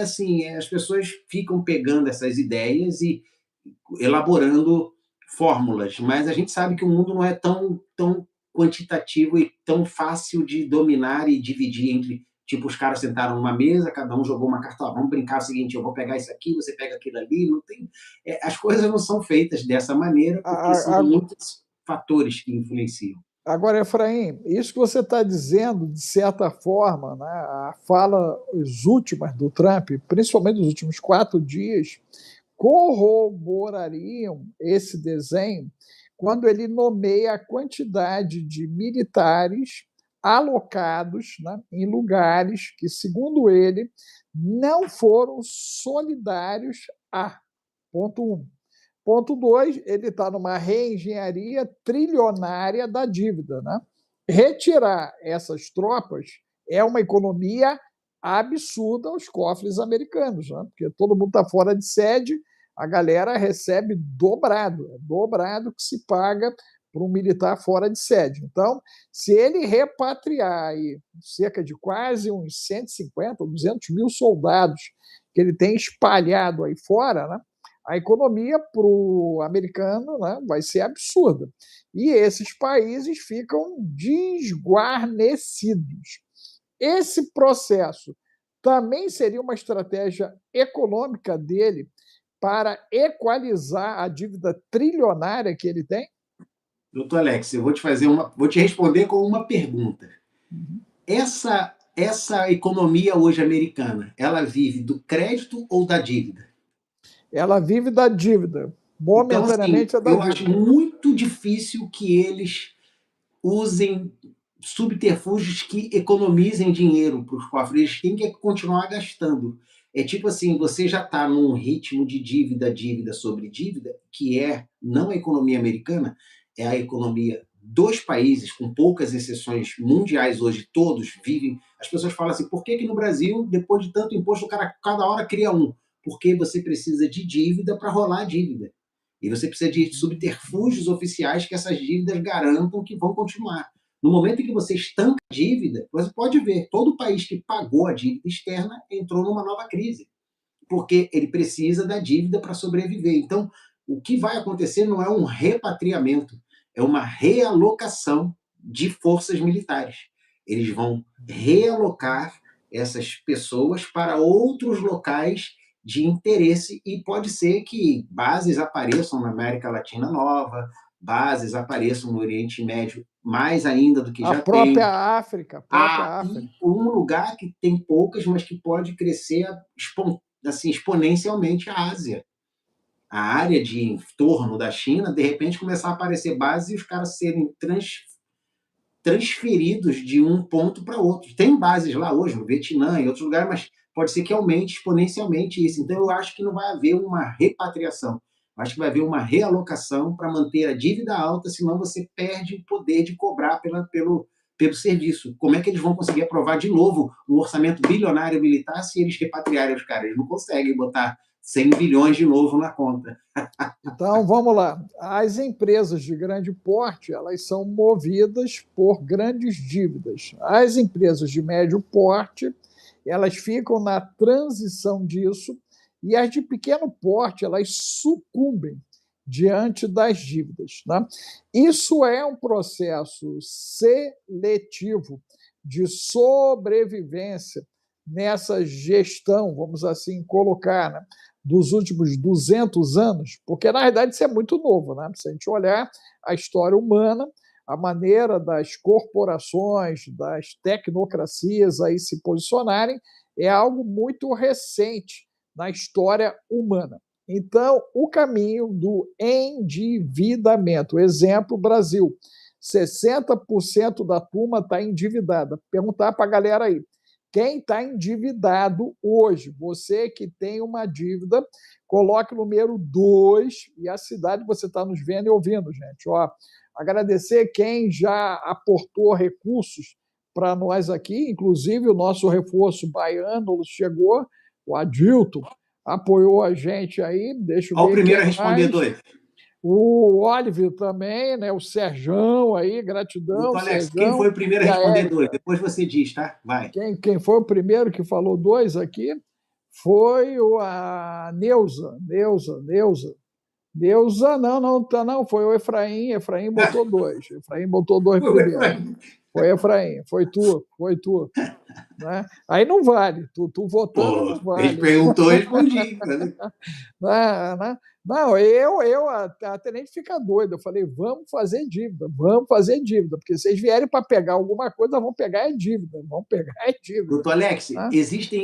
assim, as pessoas ficam pegando essas ideias e elaborando fórmulas, mas a gente sabe que o mundo não é tão quantitativo e tão fácil de dominar e dividir entre, tipo, os caras sentaram numa mesa, cada um jogou uma carta, vamos brincar o seguinte, eu vou pegar isso aqui, você pega aquilo ali, não tem, as coisas não são feitas dessa maneira, porque são muitos fatores que influenciam. Agora, Efraim, isso que você está dizendo, de certa forma, né, a fala, as últimas do Trump, principalmente nos últimos 4 dias, corroborariam esse desenho quando ele nomeia a quantidade de militares alocados, né, em lugares que, segundo ele, não foram solidários a ponto 1. Ponto 2, ele está numa reengenharia trilionária da dívida. Né? Retirar essas tropas é uma economia absurda aos cofres americanos, né? Porque todo mundo está fora de sede, a galera recebe dobrado, é dobrado que se paga para um militar fora de sede. Então, se ele repatriar aí cerca de quase uns 150 ou 200 mil soldados que ele tem espalhado aí fora, né? A economia para o americano, né, vai ser absurda. E esses países ficam desguarnecidos. Esse processo também seria uma estratégia econômica dele para equalizar a dívida trilionária que ele tem? Doutor Alex, eu vou te responder com uma pergunta. Essa economia hoje americana, ela vive do crédito ou da dívida? Ela vive da dívida. Momentaneamente então, assim, é da eu dívida. acho muito difícil que eles usem subterfúgios que economizem dinheiro para os cofres. Eles têm que continuar gastando. É tipo assim, você já está num ritmo de dívida sobre dívida, que não a economia americana, é a economia dos países, com poucas exceções mundiais hoje, todos vivem. As pessoas falam assim, por que no Brasil, depois de tanto imposto, o cara cada hora cria um? Porque você precisa de dívida para rolar a dívida. E você precisa de subterfúgios oficiais que essas dívidas garantam que vão continuar. No momento em que você estanca a dívida, você pode ver, todo país que pagou a dívida externa entrou numa nova crise. porque ele precisa da dívida para sobreviver. Então, o que vai acontecer não é um repatriamento, é uma realocação de forças militares. Eles vão realocar essas pessoas para outros locais de interesse e pode ser que bases apareçam na América Latina nova, bases apareçam no Oriente Médio mais ainda do que A já tem. própria África, a própria África. E um lugar que tem poucas, mas que pode crescer assim, exponencialmente, a Ásia. A área de em torno da China, de repente, começar a aparecer bases e os caras serem transferidos de um ponto para outro. Tem bases lá hoje, no Vietnã, em outros lugares, mas pode ser que aumente exponencialmente isso. Então, eu acho que não vai haver uma repatriação. Eu acho que vai haver uma realocação para manter a dívida alta, senão você perde o poder de cobrar pelo serviço. Como é que eles vão conseguir aprovar de novo um orçamento bilionário militar se eles repatriarem os caras? Eles não conseguem botar 100 bilhões de novo na conta. Então, vamos lá. As empresas de grande porte, elas são movidas por grandes dívidas. As empresas de médio porte, elas ficam na transição disso, e as de pequeno porte, elas sucumbem diante das dívidas, né? Isso é um processo seletivo de sobrevivência nessa gestão, vamos assim colocar, né, dos últimos 200 anos, porque, na verdade, isso é muito novo, né? Se a gente olhar a história humana, a maneira das corporações, das tecnocracias aí se posicionarem, é algo muito recente na história humana. Então, o caminho do endividamento. Exemplo, Brasil. 60% da turma está endividada. Perguntar para a galera aí. Quem está endividado hoje? Você que tem uma dívida, coloque o número 2 e a cidade que você está nos vendo e ouvindo, gente. Ó, agradecer quem já aportou recursos para nós aqui, inclusive o nosso reforço baiano chegou, o Adilton apoiou a gente aí. Deixa eu ver. Olha o primeiro a responder, dois. O Oliver também, né? O Serjão aí, gratidão. Doutor Alex, Serjão, quem foi o primeiro a responder dois? Depois você diz, tá? Vai. Quem foi o primeiro que falou dois aqui foi a Neuza. Neuza, não, foi o Efraim. Efraim botou dois. Efraim botou dois primeiro. Foi Efraim, foi tu. Né? Aí não vale, tu votando não vale. Ele perguntou, respondi. Não, a tenente fica doida. Eu falei, vamos fazer dívida, porque se eles vierem para pegar alguma coisa, vão pegar é dívida. Doutor Alex,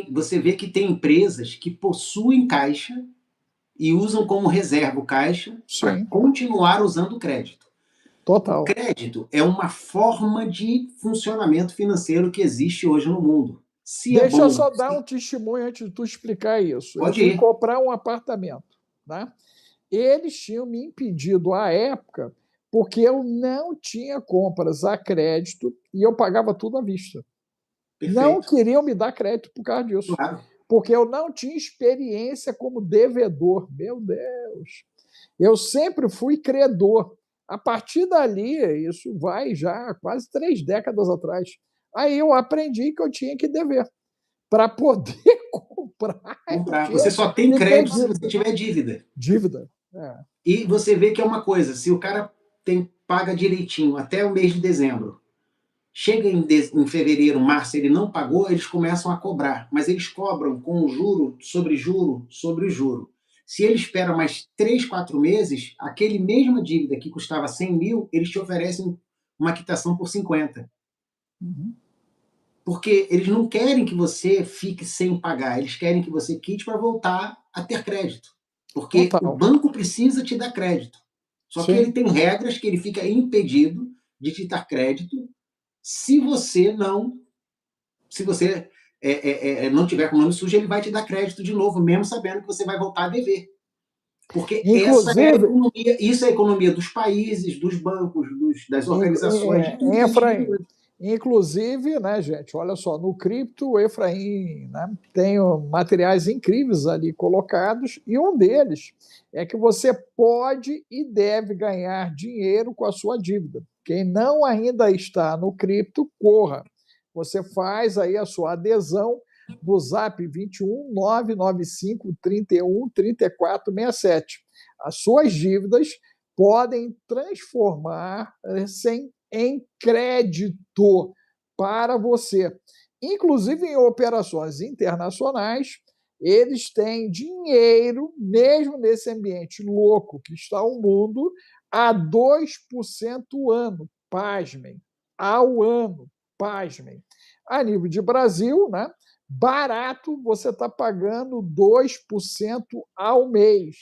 você vê que tem empresas que possuem caixa e usam como reserva o caixa para continuar usando o crédito. Total. O crédito é uma forma de funcionamento financeiro que existe hoje no mundo. Deixa eu só dar um testemunho antes de tu explicar isso. Pode eu fui comprar um apartamento, né? Eles tinham me impedido à época porque eu não tinha compras a crédito e eu pagava tudo à vista. Perfeito. Não queriam me dar crédito por causa disso. Claro. Porque eu não tinha experiência como devedor. Meu Deus! Eu sempre fui credor. A partir dali, isso vai já quase 3 décadas atrás. Aí eu aprendi que eu tinha que dever para poder comprar. Você só tem crédito se você tiver dívida. Dívida. E você vê que é uma coisa, se o cara paga direitinho até o mês de dezembro, chega em fevereiro, março, ele não pagou, eles começam a cobrar. Mas eles cobram com juro sobre juro sobre juro. Se ele espera mais 3, 4 meses, aquele mesma dívida que custava 100 mil, eles te oferecem uma quitação por 50. Uhum. Porque eles não querem que você fique sem pagar, eles querem que você quite para voltar a ter crédito. Porque o banco precisa te dar crédito. Só que ele tem regras que ele fica impedido de te dar crédito se você não tiver com o nome sujo, ele vai te dar crédito de novo, mesmo sabendo que você vai voltar a dever. Porque isso é a economia dos países, dos bancos, das organizações. Inclusive, né, gente, olha só, no cripto, o Efraim, né, tem materiais incríveis ali colocados, e um deles é que você pode e deve ganhar dinheiro com a sua dívida. Quem não ainda está no cripto, corra. Você faz aí a sua adesão no Zap 21 995 31 34 67. As suas dívidas podem transformar-se em crédito para você. Inclusive em operações internacionais, eles têm dinheiro, mesmo nesse ambiente louco que está o mundo, a 2% ano. Pasmem, ao ano, pasmem. A nível de Brasil, né, barato, você está pagando 2% ao mês,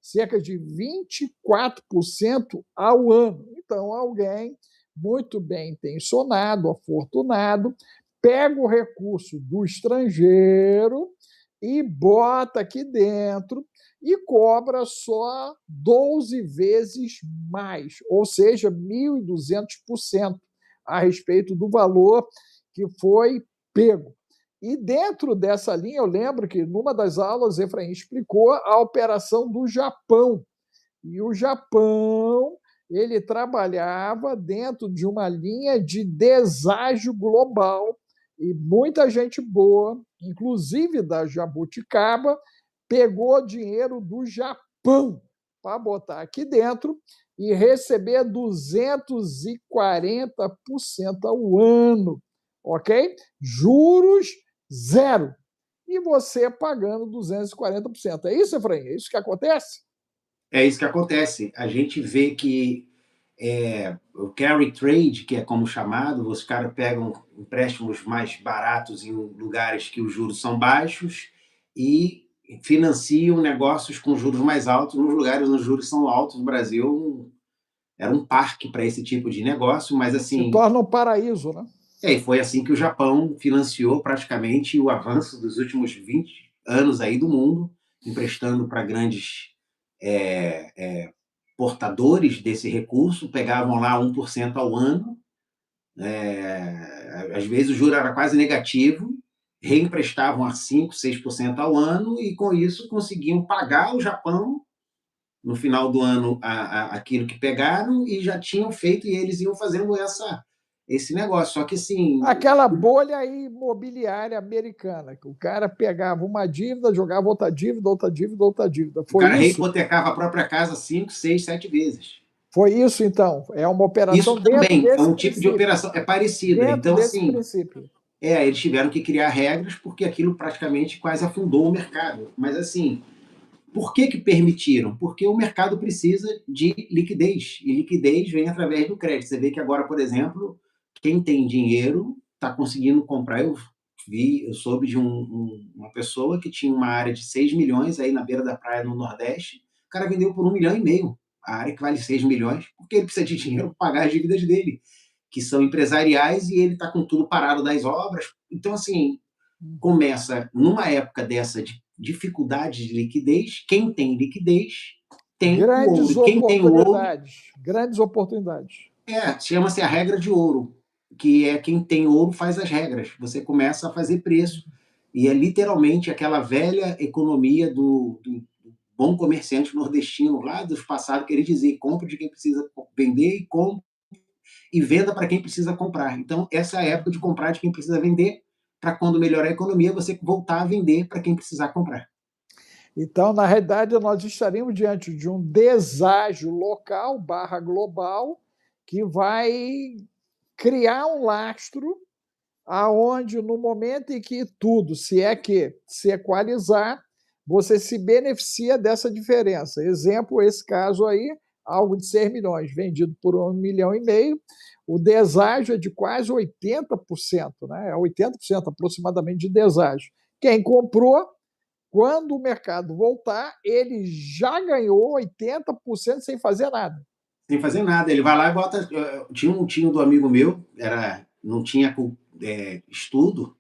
cerca de 24% ao ano. Então, alguém muito bem intencionado, afortunado, pega o recurso do estrangeiro e bota aqui dentro e cobra só 12 vezes mais, ou seja, 1.200% a respeito do valor que foi pego. E dentro dessa linha, eu lembro que numa das aulas, Efraim explicou a operação do Japão. E o Japão, ele trabalhava dentro de uma linha de deságio global, e muita gente boa, inclusive da Jabuticaba, pegou dinheiro do Japão para botar aqui dentro e receber 240% ao ano, ok? Juros zero. E você pagando 240%. É isso, Efraim? É isso que acontece? É isso que acontece. A gente vê que o carry trade, que é como chamado, os caras pegam empréstimos mais baratos em lugares que os juros são baixos e financiam negócios com juros mais altos nos lugares onde os juros são altos. O Brasil era um parque para esse tipo de negócio, mas Se assim, torna um paraíso, né? e foi assim que o Japão financiou praticamente o avanço dos últimos 20 anos aí do mundo, emprestando para grandes portadores desse recurso, pegavam lá 1% ao ano, às vezes o juro era quase negativo, reemprestavam a 5%, 6% ao ano e com isso conseguiam pagar o Japão no final do ano aquilo que pegaram e já tinham feito e eles iam fazendo esse negócio. Só que assim, aquela bolha imobiliária americana, que o cara pegava uma dívida, jogava outra dívida, outra dívida, outra dívida. o Foi cara isso? reipotecava a própria casa 5, 6, 7 vezes. Foi isso, então. É uma operação Isso dentro também é desse um tipo de princípio. operação, é parecida. Dentro Então, desse assim, princípio. eles tiveram que criar regras porque aquilo praticamente quase afundou o mercado. Mas, assim, por que permitiram? Porque o mercado precisa de liquidez, e liquidez vem através do crédito. Você vê que agora, por exemplo, quem tem dinheiro está conseguindo comprar. Eu soube de uma pessoa que tinha uma área de 6 milhões aí na beira da praia no Nordeste, o cara vendeu por 1,5 milhão a área que vale 6 milhões, porque ele precisa de dinheiro para pagar as dívidas dele, que são empresariais, e ele está com tudo parado das obras. Então, assim, começa numa época dessa de dificuldade de liquidez, quem tem liquidez tem o ouro. Grandes E quem tem o ouro, oportunidades. Grandes oportunidades. chama-se a regra de ouro, que é quem tem ouro faz as regras. Você começa a fazer preço. E é literalmente aquela velha economia do bom comerciante nordestino lá dos passados, que ele dizia: compre de quem precisa vender e venda para quem precisa comprar. Então, essa é a época de comprar de quem precisa vender, para quando melhorar a economia, você voltar a vender para quem precisar comprar. Então, na realidade, nós estaríamos diante de um deságio local barra global que vai criar um lastro aonde, no momento em que tudo, se é que se equalizar, você se beneficia dessa diferença. Exemplo, esse caso aí, algo de 6 milhões, vendido por 1,5 milhão, o deságio é de quase 80%, né? É 80% aproximadamente de deságio. Quem comprou, quando o mercado voltar, ele já ganhou 80% sem fazer nada. Sem fazer nada. Ele vai lá e bota. Tinha um tio do amigo meu, não tinha estudo,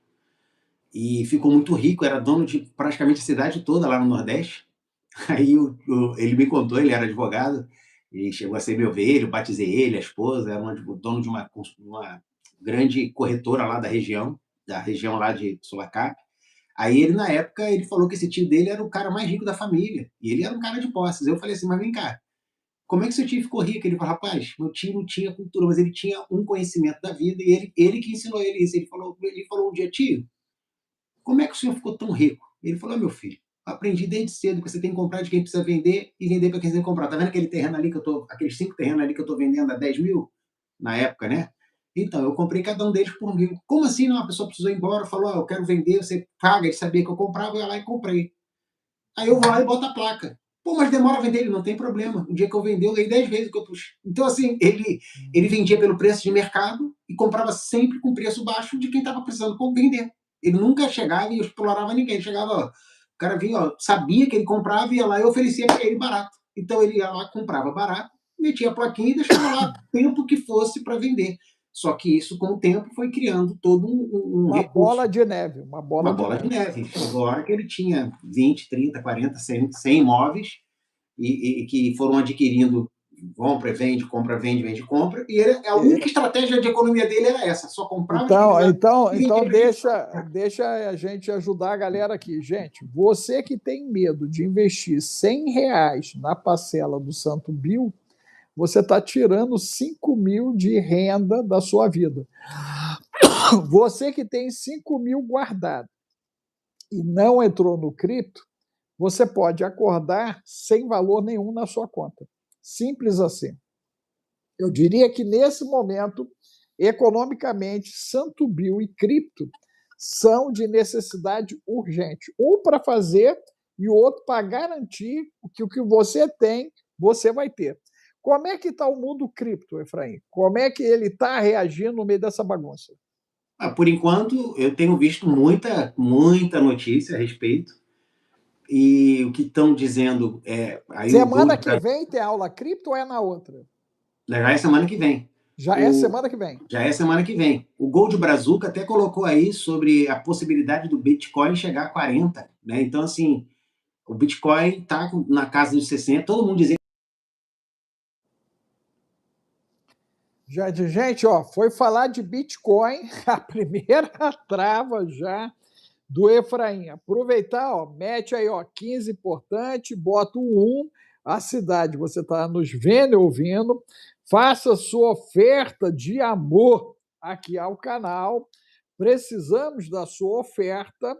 e ficou muito rico, era dono de praticamente a cidade toda lá no Nordeste. Aí ele me contou, ele era advogado, e chegou a ser meu velho, batizei ele, a esposa, era dono de uma grande corretora lá da região lá de Sulacap. Aí ele, na época, ele falou que esse tio dele era o cara mais rico da família, e ele era um cara de posses. Eu falei assim, mas vem cá, como é que seu tio ficou rico? Ele falou, rapaz, meu tio não tinha cultura, mas ele tinha um conhecimento da vida, e ele que ensinou ele isso. Ele falou um dia: tio, como é que o senhor ficou tão rico? Ele falou, meu filho, aprendi desde cedo que você tem que comprar de quem precisa vender e vender para quem tem que comprar. Tá vendo aquele terreno ali aqueles 5 terrenos ali que eu estou vendendo a 10 mil na época, né? Então, eu comprei cada um deles por 1.000. Como assim? Não, a pessoa precisou ir embora, falou, eu quero vender, você paga, ele sabia que eu comprava, eu ia lá e comprei. Aí eu vou lá e boto a placa. Pô, mas demora a vender ele, não tem problema. O dia que eu vender, eu ganhei 10 vezes o que eu puxo. Então, assim, ele vendia pelo preço de mercado e comprava sempre com preço baixo de quem estava precisando vender. Ele nunca chegava e explorava ninguém. Ele chegava, ó, o cara vinha, ó, sabia que ele comprava, ia lá e oferecia para ele barato. Então ele ia lá, comprava barato, metia a plaquinha e deixava lá o tempo que fosse para vender. Só que isso, com o tempo, foi criando todo um Uma recurso. bola de neve, uma bola Uma de bola de neve. neve. Chegou a hora que ele tinha 20, 30, 40, 100 imóveis e que foram adquirindo compra, vende, vende, compra. E a única estratégia de economia dele era essa, só comprava de quem Então, precisava então, e vendia então para quem deixa a gente ajudar a galera aqui. Gente, você que tem medo de investir R$ 100 na parcela do Santo Bill, você está tirando 5 mil de renda da sua vida. Você que tem 5 mil guardado e não entrou no cripto, você pode acordar sem valor nenhum na sua conta. Simples assim. Eu diria que nesse momento, economicamente, Santo Bill e cripto são de necessidade urgente. Um para fazer e o outro para garantir que o que você tem, você vai ter. Como é que está o mundo cripto, Efraim? Como é que ele está reagindo no meio dessa bagunça? por enquanto, eu tenho visto muita notícia a respeito. E o que estão dizendo é. Aí o Semana Gold que vem tem aula cripto ou é na outra? já é semana que vem. Já é semana que vem. Já é semana que vem. O Gold Brazuca até colocou aí sobre a possibilidade do Bitcoin chegar a 40. Né? Então, assim, o Bitcoin está na casa dos 60, todo mundo dizendo. Gente, ó, foi falar de Bitcoin, a primeira trava já do Efraim. Aproveitar, ó, mete aí, ó, 15 importante, bota o 1, a cidade, você está nos vendo e ouvindo, faça sua oferta de amor aqui ao canal. Precisamos da sua oferta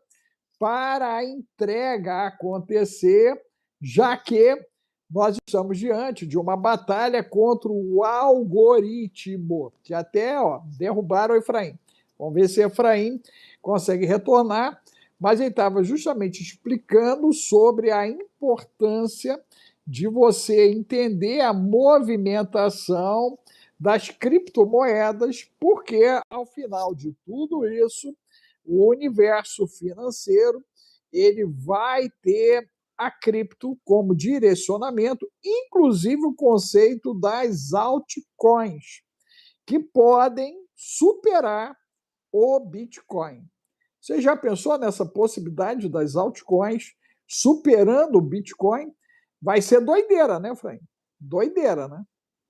para a entrega acontecer, já que nós estamos diante de uma batalha contra o algoritmo, que até derrubaram o Efraim. Vamos ver se Efraim consegue retornar, mas ele estava justamente explicando sobre a importância de você entender a movimentação das criptomoedas, porque, ao final de tudo isso, o universo financeiro ele vai ter a cripto como direcionamento, inclusive o conceito das altcoins, que podem superar o Bitcoin. Você já pensou nessa possibilidade das altcoins superando o Bitcoin? Vai ser doideira, né, Frank? Doideira, né?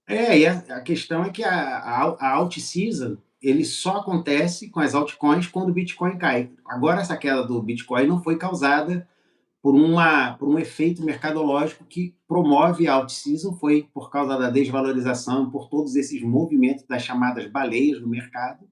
E a questão é que a alt-season ele só acontece com as altcoins quando o Bitcoin cai. Agora, essa queda do Bitcoin não foi causada por um efeito mercadológico que promove a alt-season, foi por causa da desvalorização, por todos esses movimentos das chamadas baleias do mercado,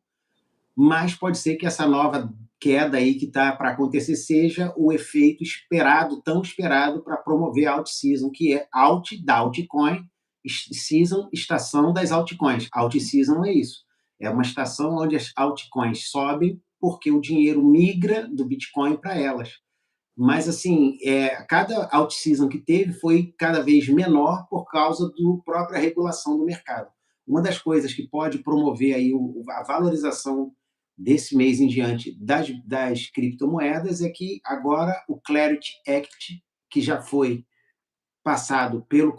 mas pode ser que essa nova queda aí que está para acontecer seja o efeito esperado, tão esperado, para promover a alt-season, que é alt da altcoin, season, estação das altcoins. Alt-season é isso. É uma estação onde as altcoins sobem porque o dinheiro migra do Bitcoin para elas. Mas, assim, cada out-season que teve foi cada vez menor por causa da própria regulação do mercado. Uma das coisas que pode promover aí a valorização desse mês em diante das criptomoedas é que agora o Clarity Act, que já foi passado pelo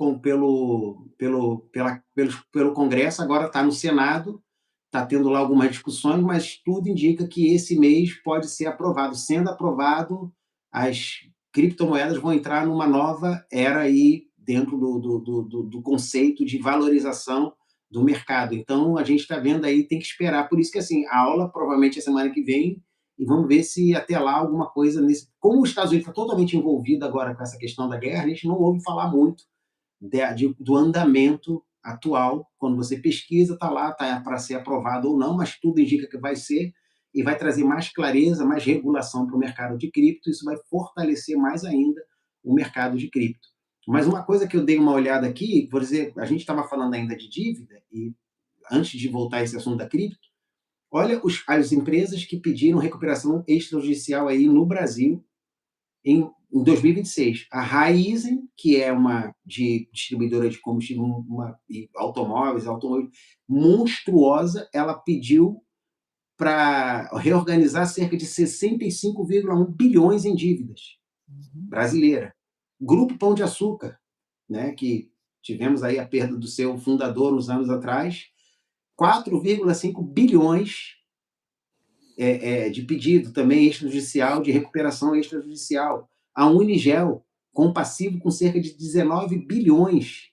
Congresso, agora está no Senado, está tendo lá algumas discussões, mas tudo indica que esse mês pode ser aprovado. Sendo aprovado, as criptomoedas vão entrar numa nova era aí dentro do conceito de valorização do mercado. Então, a gente está vendo aí, tem que esperar. Por isso que, assim, a aula provavelmente é semana que vem, e vamos ver se até lá alguma coisa nesse. Como os Estados Unidos está totalmente envolvido agora com essa questão da guerra, a gente não ouve falar muito do andamento atual. Quando você pesquisa, está lá, está para ser aprovado ou não, mas tudo indica que vai ser. e vai trazer mais clareza, mais regulação para o mercado de cripto. Isso vai fortalecer mais ainda o mercado de cripto. Mas uma coisa que eu dei uma olhada aqui, por exemplo, a gente estava falando ainda de dívida, e antes de voltar a esse assunto da cripto, olha as empresas que pediram recuperação extrajudicial aí no Brasil em 2026. A Raizen, que é uma distribuidora de combustível e automóveis, monstruosa, ela pediu para reorganizar cerca de 65,1 bilhões em dívidas brasileira. Grupo Pão de Açúcar, né, que tivemos aí a perda do seu fundador uns anos atrás, 4,5 bilhões de pedido também extrajudicial, de recuperação extrajudicial. A Unigel, com passivo com cerca de 19 bilhões,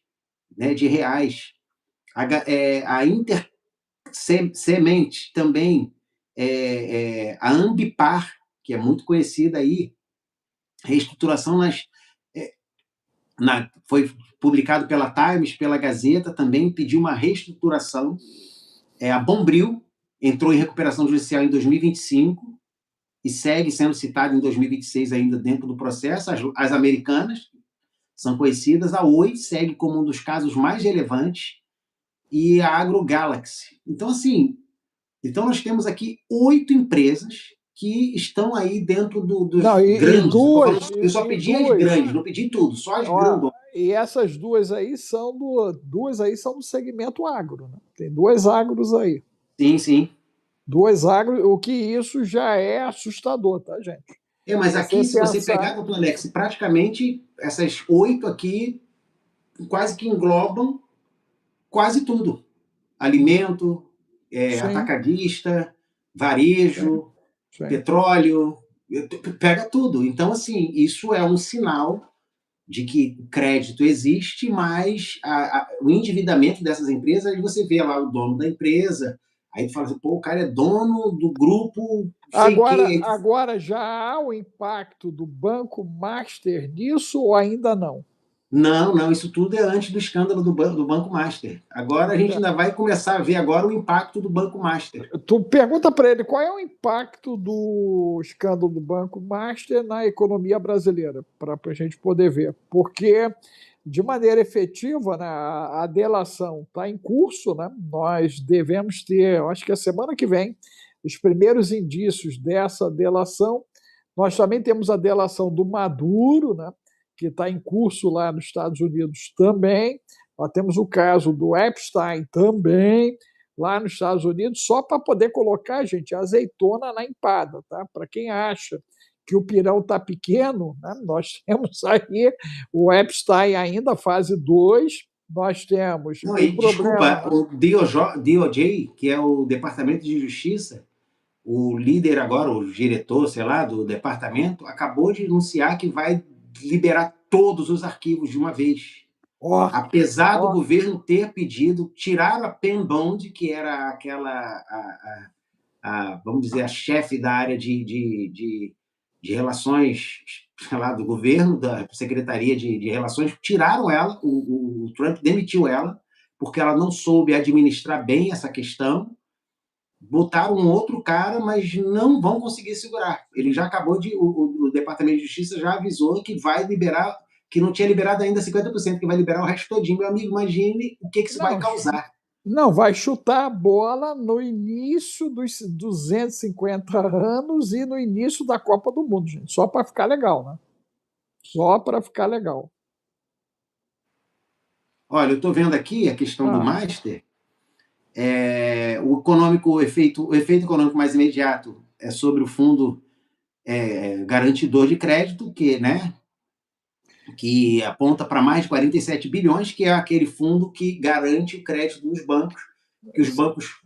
né, de reais. A Intersemente também, a Ambipar, que é muito conhecida aí, reestruturação foi publicado pela Times, pela Gazeta, também pediu uma reestruturação. A Bombril entrou em recuperação judicial em 2025 e segue sendo citada em 2026 ainda dentro do processo. As Americanas são conhecidas. A Oi segue como um dos casos mais relevantes e a AgroGalaxy. Então, assim, nós temos aqui 8 empresas que estão aí dentro dos grandes. Eu só pedi as grandes, não pedi tudo, só as grandes. E essas duas aí são do segmento agro, né? Tem 2 agros aí. Sim, sim. 2 agros, o que isso já é assustador, tá, gente? Mas aqui, se você pegar, doutor Alex, praticamente essas 8 aqui quase que englobam quase tudo. Alimento, atacadista, varejo, sim. Petróleo, pega tudo. Então, assim, isso é um sinal de que o crédito existe, mas o endividamento dessas empresas, aí você vê lá o dono da empresa, aí tu fala assim, pô, o cara é dono do grupo... Agora já há o impacto do Banco Master nisso ou ainda não? Não, isso tudo é antes do escândalo do Banco Master. Agora a gente ainda vai começar a ver agora o impacto do Banco Master. Tu pergunta para ele qual é o impacto do escândalo do Banco Master na economia brasileira, para a gente poder ver. Porque, de maneira efetiva, né, a delação está em curso, né? Nós devemos ter, eu acho que a semana que vem, os primeiros indícios dessa delação. Nós também temos a delação do Maduro, né, que está em curso lá nos Estados Unidos também. Nós temos o caso do Epstein também, lá nos Estados Unidos, só para poder colocar, gente, azeitona na empada, tá? Para quem acha que o pirão está pequeno, né? Nós temos aí o Epstein ainda, fase 2, nós temos... Desculpa, o DOJ, que é o Departamento de Justiça, o líder agora, o diretor, sei lá, do departamento, acabou de anunciar que vai liberar todos os arquivos de uma vez. Apesar do governo ter pedido, tiraram a Penn Bond, que era aquela, vamos dizer, a chefe da área de relações, sei lá, do governo, da Secretaria de Relações, tiraram ela, o Trump demitiu ela, porque ela não soube administrar bem essa questão. Botaram um outro cara, mas não vão conseguir segurar. Ele já acabou o Departamento de Justiça já avisou que vai liberar, que não tinha liberado ainda 50%, que vai liberar o resto todinho. Meu amigo, imagine o que isso vai causar. Não, vai chutar a bola no início dos 250 anos e no início da Copa do Mundo, gente. Só para ficar legal, né? Só para ficar legal. Olha, eu estou vendo aqui a questão do Master. O efeito econômico mais imediato é sobre o fundo garantidor de crédito, que aponta para mais de 47 bilhões, que é aquele fundo que garante o crédito dos bancos, que os bancos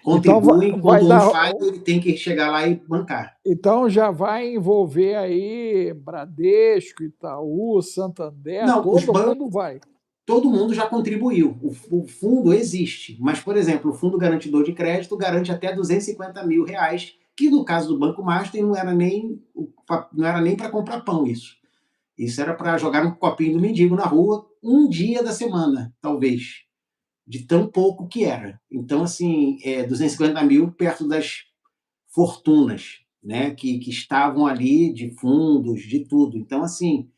contribuem, então, quando um falha, ele tem que chegar lá e bancar. Então já vai envolver aí Bradesco, Itaú, Santander, não, todo mundo vai. Todo mundo já contribuiu. O fundo existe, mas, por exemplo, o Fundo Garantidor de Crédito garante até R$250 mil, que no caso do Banco Master não era nem para comprar pão isso. Isso era para jogar um copinho do mendigo na rua um dia da semana, talvez, de tão pouco que era. Então, assim, 250 mil perto das fortunas, né, que estavam ali, de fundos, de tudo. Então, assim,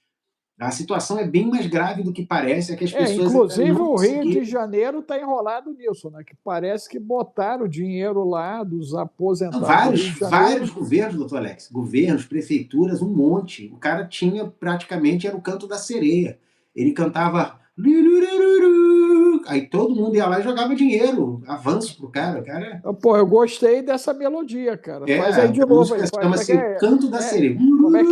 a situação é bem mais grave do que parece, é que as pessoas ainda Inclusive não o Rio de conseguiram. Janeiro está enrolado nisso, né? Que parece que botaram o dinheiro lá dos aposentados do Rio Vários, de vários Janeiro. governos, doutor Alex, governos, prefeituras, um monte. O cara tinha praticamente, era o canto da sereia. Ele cantava. Aí todo mundo ia lá e jogava dinheiro, avanço pro cara. O cara. Pô, eu gostei dessa melodia, cara. Faz aí A de novo música aí. Faz, como é que chama-se O é? Canto da Sereia. Como é que.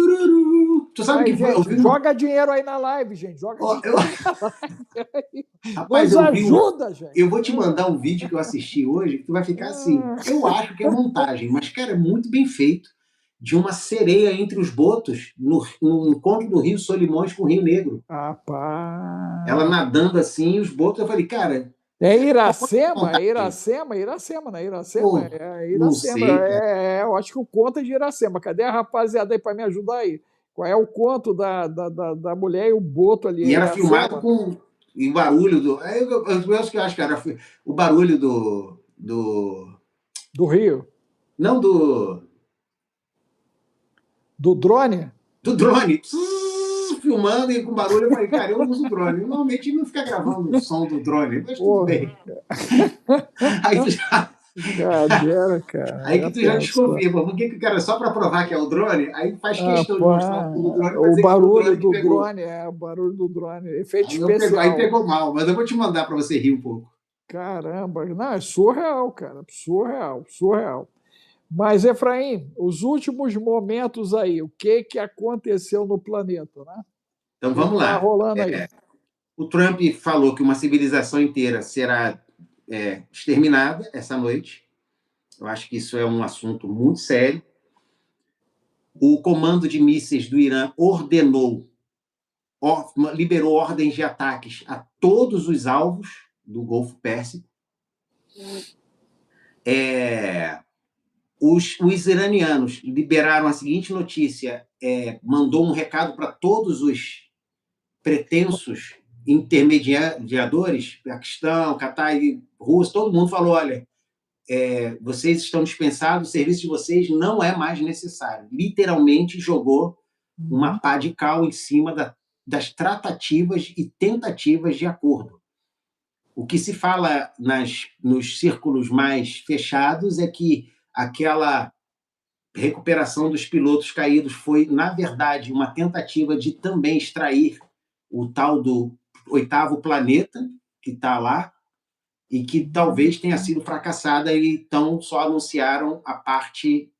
Tu sabe Aí, que eu gente, vi uma. joga dinheiro aí na live, gente. Joga Ó, dinheiro aí na live. rapaz, Nos eu vi um. ajuda, gente. Eu vou te mandar um vídeo que eu assisti hoje, que tu vai ficar assim. Eu acho que é montagem, mas, cara, é muito bem feito. De uma sereia entre os botos, no encontro do Rio Solimões com o Rio Negro. Ela Rapaz. nadando assim, os botos. Eu falei, cara, É só pode ser Iracema? É montagem. Iracema? Iracema, né? Iracema? Pô, É não Iracema. sei, cara. Eu acho que o conto é de Iracema. Cadê a rapaziada aí para me ajudar aí? Qual é o conto da mulher e o boto ali? É E era filmado Iracema? com e o barulho do. Eu acho que era o barulho do. Do Rio? Não do. Do drone? Do drone. Filmando e com barulho. Eu falei, cara, eu uso drone. Normalmente não fica gravando o som do drone, mas tudo Porra, bem. Aí tu já. brincadeira, Aí cara. que tu já desconfia, pô, por que o cara, só para provar que é o drone, aí faz questão de mostrar o fundo do drone para O dizer que foi o barulho drone que do pegou. drone, o barulho do drone. Efeito Aí especial. pegou mal, mas eu vou te mandar para você rir um pouco. Caramba, não, é surreal, cara. Surreal, surreal. Mas, Efraim, os últimos momentos aí, o que que aconteceu no planeta, né? Então O que vamos está lá. rolando aí? O Trump falou que uma civilização inteira será exterminada essa noite. Eu acho que isso é um assunto muito sério. O comando de mísseis do Irã liberou ordens de ataques a todos os alvos do Golfo Pérsico. Os iranianos liberaram a seguinte notícia: mandou um recado para todos os pretensos intermediadores, Paquistão, Catar e Rússia, todo mundo falou: olha, vocês estão dispensados, o serviço de vocês não é mais necessário. Literalmente jogou uma pá de cal em cima das tratativas e tentativas de acordo. O que se fala nos círculos mais fechados é que aquela recuperação dos pilotos caídos foi, na verdade, uma tentativa de também extrair o tal do oitavo planeta que está lá e que talvez tenha sido fracassada, e então só anunciaram a parte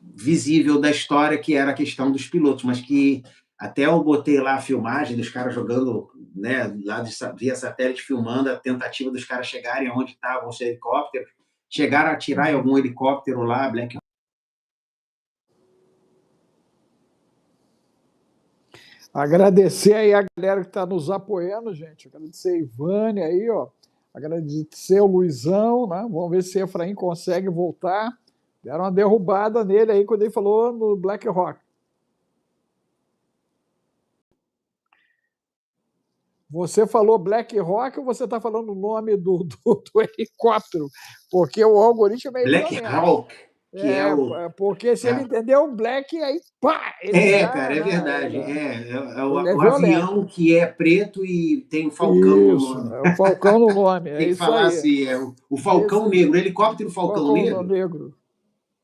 visível da história, que era a questão dos pilotos, mas que até eu botei lá a filmagem dos caras jogando, né, lá via satélite, filmando a tentativa dos caras chegarem onde estavam os helicópteros, chegaram a atirar em algum helicóptero lá, Black. Agradecer aí a galera que está nos apoiando, gente. Agradecer a Ivane aí, ó. Agradecer o Luizão, né? Vamos ver se o Efraim consegue voltar. Deram uma derrubada nele aí quando ele falou no Black Rock. Você falou Black Rock ou você está falando o nome do helicóptero? Porque o algoritmo é Black Hawk, que é o. Porque se ele entendeu Black, aí pá! Cara, é verdade. O violento. avião que é preto e tem um falcão no Isso, nome. o falcão no nome, é Tem que isso falar aí. assim, o falcão negro, o helicóptero falcão negro.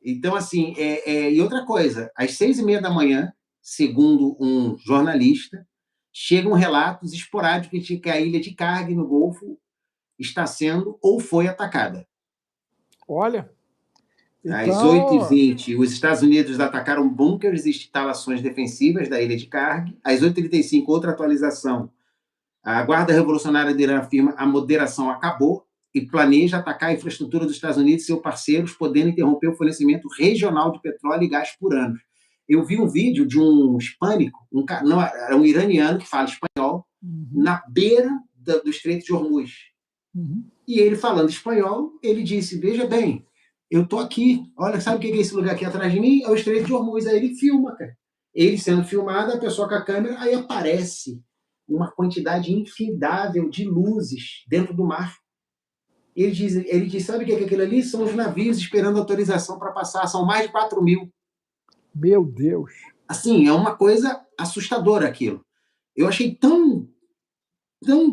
Então, assim, e outra coisa, às 6:30 da manhã, segundo um jornalista, chegam relatos esporádicos de que a ilha de Cargue, no Golfo, está sendo ou foi atacada. Olha. Às 8:20, os Estados Unidos atacaram bunkers e instalações defensivas da ilha de Cargue. Às 8:35, outra atualização. A Guarda Revolucionária do Irã afirma a moderação acabou e planeja atacar a infraestrutura dos Estados Unidos e seus parceiros, podendo interromper o fornecimento regional de petróleo e gás por anos. Eu vi um vídeo de um hispânico, era um iraniano que fala espanhol, na beira do Estreito de Hormuz. E ele, falando espanhol, ele disse: veja bem, eu estou aqui, olha, sabe o que é esse lugar aqui atrás de mim? É o Estreito de Hormuz. Aí ele filma, cara. Ele sendo filmado, a pessoa com a câmera, aí aparece uma quantidade infindável de luzes dentro do mar. Ele diz, sabe o que é aquilo ali? São os navios esperando autorização para passar, são mais de 4.000. Meu Deus. Assim, é uma coisa assustadora aquilo. Eu achei tão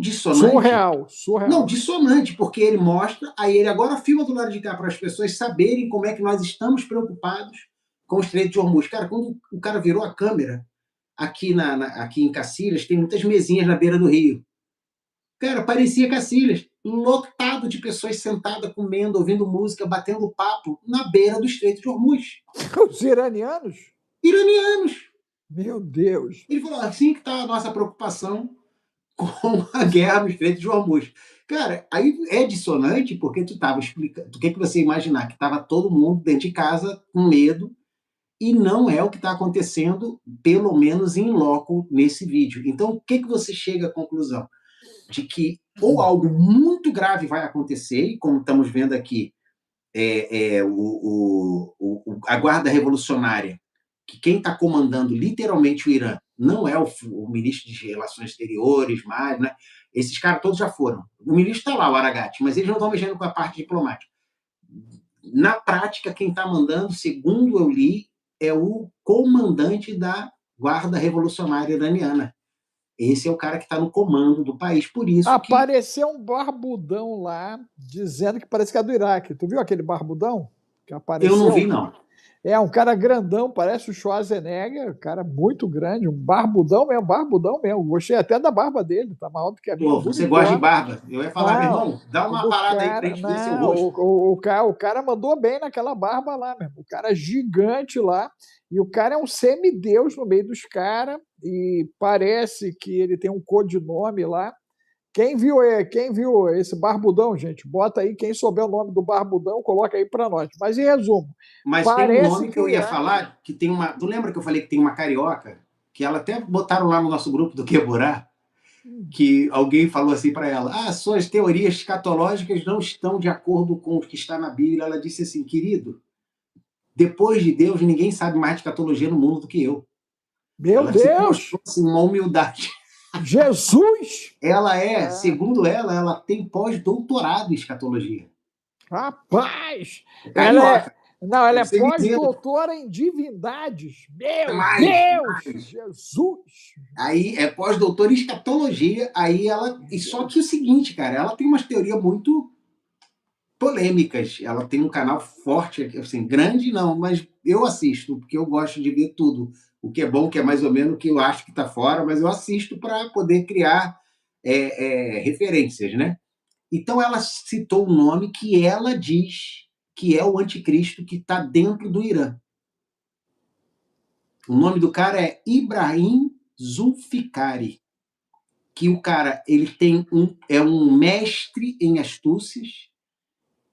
dissonante. Surreal, Não, surreal. dissonante, porque ele mostra, aí ele agora filma do lado de cá para as pessoas saberem como é que nós estamos preocupados com o Estreito de Hormuz. Cara, quando o cara virou a câmera, aqui em Cacilhas, tem muitas mesinhas na beira do rio. Cara, parecia Cacilhas, lotado de pessoas sentadas, comendo, ouvindo música, batendo papo, na beira do Estreito de Hormuz. Os iranianos? Iranianos. Meu Deus. Ele falou, assim que está a nossa preocupação com a guerra no Estreito de Hormuz. Cara, aí é dissonante porque tu estava explicando. O que você imaginar? Que estava todo mundo dentro de casa com medo, e não é o que está acontecendo, pelo menos em loco, nesse vídeo. Então, o que você chega à conclusão? De que ou algo muito grave vai acontecer, e como estamos vendo aqui, a Guarda Revolucionária, que quem está comandando literalmente o Irã não é o ministro de Relações Exteriores, mais, né? Esses caras todos já foram. O ministro está lá, o Aragati, mas eles não estão mexendo com a parte diplomática. Na prática, quem está mandando, segundo eu li, é o comandante da Guarda Revolucionária Iraniana. Esse é o cara que está no comando do país, por isso apareceu um barbudão lá, dizendo que parece que é do Iraque. Tu viu aquele barbudão que apareceu? Eu não vi, não. É um cara grandão, parece o Schwarzenegger, cara muito grande, um barbudão mesmo. Gostei até da barba dele, tá maior do que a minha. Pô, você gosta de barba? Eu ia falar, meu irmão, dá uma parada aí pra gente ver seu rosto. O cara mandou bem naquela barba lá mesmo. O cara é gigante lá, e o cara é um semideus no meio dos caras, e parece que ele tem um codinome lá. Quem viu esse barbudão, gente? Bota aí, quem souber o nome do barbudão, coloca aí para nós. Mas em resumo, mas tem um nome que eu ia falar, que tem uma. Tu lembra que eu falei que tem uma carioca, que ela até botaram lá no nosso grupo do Queburá, que alguém falou assim para ela: suas teorias escatológicas não estão de acordo com o que está na Bíblia. Ela disse assim: querido, depois de Deus, ninguém sabe mais de escatologia no mundo do que eu. Meu ela Deus! Assim, uma humildade. Jesus! Ela segundo ela tem pós-doutorado em escatologia. Rapaz! Carioca. Ela é pós-doutora em divindades. Meu Deus! Jesus! Aí é pós-doutora em escatologia, aí ela. E só que o seguinte, cara, ela tem umas teorias muito polêmicas. Ela tem um canal forte, assim, grande não, mas eu assisto, porque eu gosto de ver tudo. O que é bom, que é mais ou menos o que eu acho que está fora, mas eu assisto para poder criar referências, né? Então ela citou um nome que ela diz que é o anticristo que está dentro do Irã. O nome do cara é Ibrahim Zulfikari, que o cara ele é um mestre em astúcias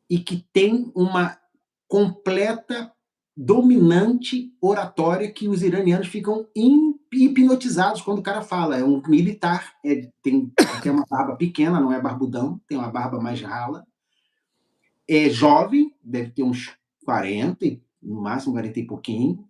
e que tem uma completa dominante oratória que os iranianos ficam hipnotizados quando o cara fala. É um militar, tem uma barba pequena, não é barbudão, tem uma barba mais rala. É jovem, deve ter uns 40, no máximo 40 e pouquinho.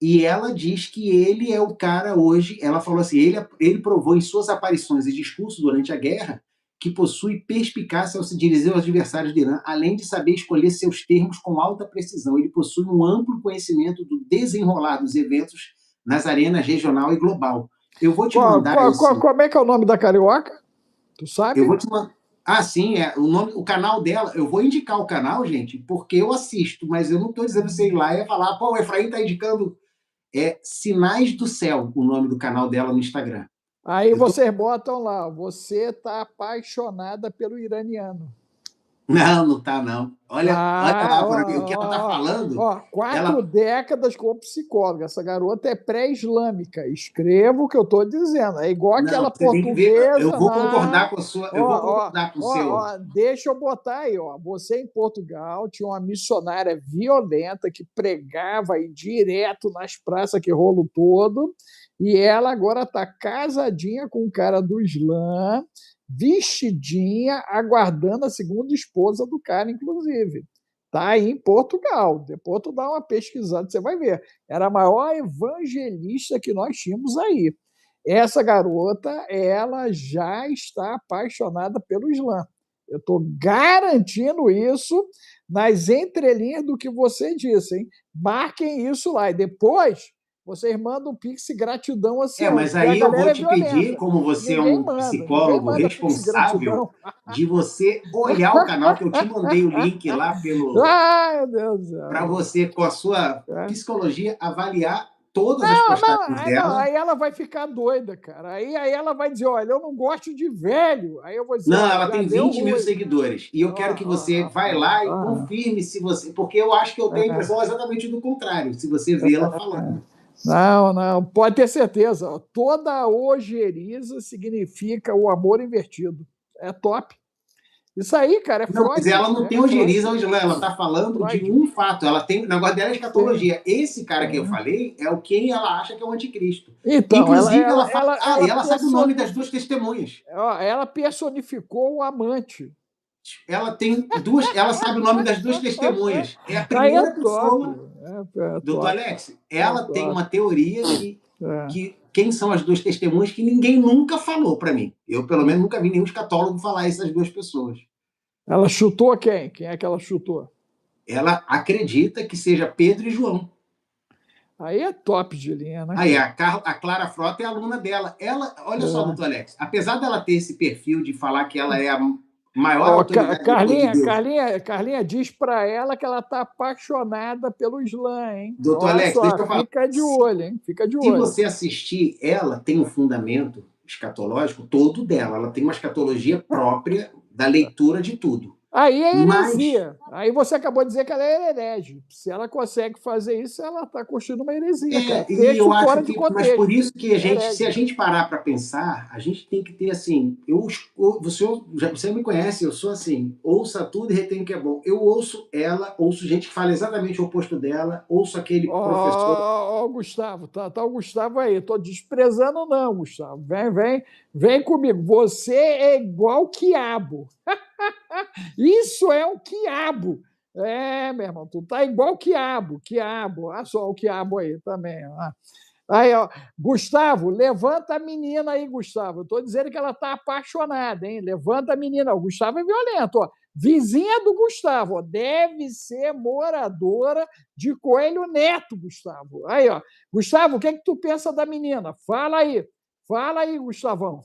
E ela diz que ele é o cara hoje, ela falou assim, ele provou em suas aparições e discursos durante a guerra que possui perspicácia ao se dirigir aos adversários do Irã, além de saber escolher seus termos com alta precisão. Ele possui um amplo conhecimento do desenrolar dos eventos nas arenas regional e global. Eu vou te mandar como é que é o nome da carioca? Tu sabe? Eu vou te mandar. Sim, o canal dela. Eu vou indicar o canal, gente, porque eu assisto, mas eu não estou dizendo você ir lá e falar, pô, o Efraim está indicando. É Sinais do Céu, o nome do canal dela no Instagram. Aí vocês botam lá, você está apaixonada pelo iraniano. Não tá, não. Olha lá o que ela está falando. 4 décadas como psicóloga. Essa garota é pré-islâmica. Escreva o que eu estou dizendo. É igual aquela portuguesa. Eu vou concordar com a sua. Eu vou concordar com o seu. Deixa eu botar aí. Você em Portugal tinha uma missionária violenta que pregava aí direto nas praças que rolo todo. E ela agora está casadinha com um cara do Islã, vestidinha, aguardando a segunda esposa do cara, inclusive. Está aí em Portugal. Depois tu dá uma pesquisada, você vai ver. Era a maior evangelista que nós tínhamos aí. Essa garota, ela já está apaixonada pelo Islã. Eu estou garantindo isso nas entrelinhas do que você disse, hein? Marquem isso lá. E depois vocês mandam um Pix gratidão oceano, Mas porque a aí eu vou galera é te pedir, violenta. como você é Ninguém um manda, ninguém psicólogo manda Pix responsável, gratidão. de você olhar o canal, que eu te mandei o link lá Ai, meu Deus do céu. para você, com a sua psicologia, avaliar todas as Não, postagens dela. aí ela vai ficar doida, cara. Aí ela vai dizer, olha, eu não gosto de velho. Aí eu vou dizer, Não, ó, ela já tem deu 20 mil ruim. seguidores. E eu quero que você vá lá e confirme se você... Porque eu acho que eu tenho a impressão exatamente do contrário, se você vê ela falando. Não, pode ter certeza. Toda ojeriza significa o amor invertido. É top. Isso aí, cara, é Não, Freud. mas ela não tem ojeriza, ela está falando Freud. de um fato. Ela tem, o negócio dela é escatologia. Esse cara que eu falei é o quem ela acha que é o anticristo. Então, inclusive, ela sabe o nome das duas testemunhas. Ela personificou o amante. Ela sabe o nome das duas testemunhas. É a primeira pessoa. Doutor Alex, ela tem uma teoria que quem são as duas testemunhas que ninguém nunca falou para mim. Eu, pelo menos, nunca vi nenhum escatólogo falar essas duas pessoas. Ela chutou quem? Quem é que ela chutou? Ela acredita que seja Pedro e João. Aí é top de linha, né? Aí, a Clara Frota é aluna dela. Olha só, doutor Alex, apesar dela ter esse perfil de falar que ela é a maior autoridade Carlinha, de Deus. Carlinha diz para ela que ela está apaixonada pelo Islã, hein? Doutor Alex, deixa eu falar. Fica de olho, hein? Fica de olho. Se você assistir, ela tem um fundamento escatológico todo dela. Ela tem uma escatologia própria da leitura de tudo. Aí é heresia. Aí você acabou de dizer que ela é herege. Se ela consegue fazer isso, ela está construindo uma heresia. E eu acho que, mas por isso que se a gente parar para pensar, a gente tem que ter assim, você me conhece, eu sou assim, ouça tudo e retém o que é bom. Eu ouço ela, ouço gente que fala exatamente o oposto dela, ouço aquele professor. Gustavo, tá o Gustavo aí. Estou desprezando não, Gustavo. Vem comigo. Você é igual quiabo. Isso é o quiabo. Meu irmão, tu tá igual quiabo. Olha só o quiabo aí também. Ó. Aí, ó, Gustavo, levanta a menina aí, Gustavo. Eu tô dizendo que ela tá apaixonada, hein? Levanta a menina. O Gustavo é violento, ó. Vizinha do Gustavo, ó. Deve ser moradora de Coelho Neto, Gustavo. Aí, ó. Gustavo, o que é que tu pensa da menina? Fala aí. Fala aí, Gustavão.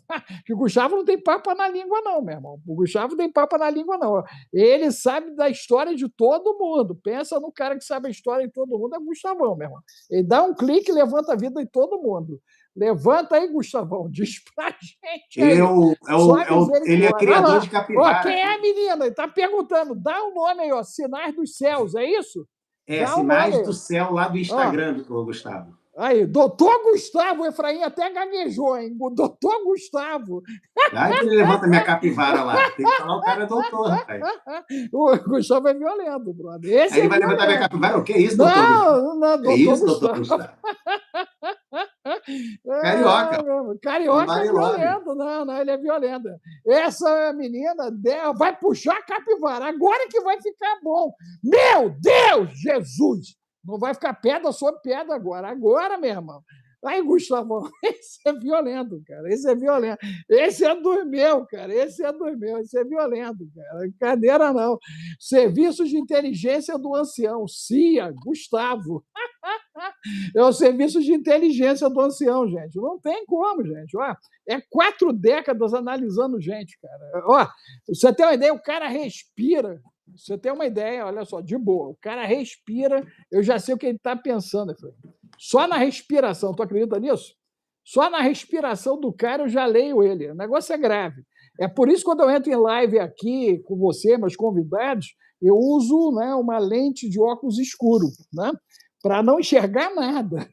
Que o Gustavo não tem papo na língua, não, meu irmão. O Gustavo não tem papo na língua, não. Ele sabe da história de todo mundo. Pensa no cara que sabe a história de todo mundo, é o Gustavão, meu irmão. Ele dá um clique e levanta a vida de todo mundo. Levanta aí, Gustavão. Diz pra gente aí. Ele é criador de capivara. Ó, quem é a menina? Ele tá perguntando. Dá um nome aí, ó. Sinais dos Céus, é isso? Sinais do Céu lá do Instagram, Gustavo. Aí, doutor Gustavo, o Efraim até gaguejou, hein? O doutor Gustavo. Aí ele levanta minha capivara lá. Tem que falar o cara é doutor, rapaz. O Gustavo é violento, brother. Aí ele vai levantar minha capivara? O que é isso, doutor? Não, doutor Gustavo. Doutor Gustavo. Carioca. Carioca é violento. Não, ele é violento. Essa menina vai puxar a capivara. Agora que vai ficar bom. Meu Deus, Jesus! Não vai ficar pedra sobre pedra agora. Agora, meu irmão. Aí, Gustavo, esse é violento, cara. Esse é violento. Esse é dos meus, cara. Esse é violento, cara. Brincadeira, não. Serviços de Inteligência do Ancião. CIA, Gustavo. É o Serviço de Inteligência do Ancião, gente. Não tem como, gente. Ó, é 4 décadas analisando gente, cara. Ó, você tem uma ideia, o cara respira. Você tem uma ideia, olha só, de boa. O cara respira, eu já sei o que ele está pensando. Só na respiração, tu acredita nisso? Só na respiração do cara eu já leio ele. O negócio é grave. É por isso que quando eu entro em live aqui com você, meus convidados, eu uso, né, uma lente de óculos escuro, né? Para não enxergar nada.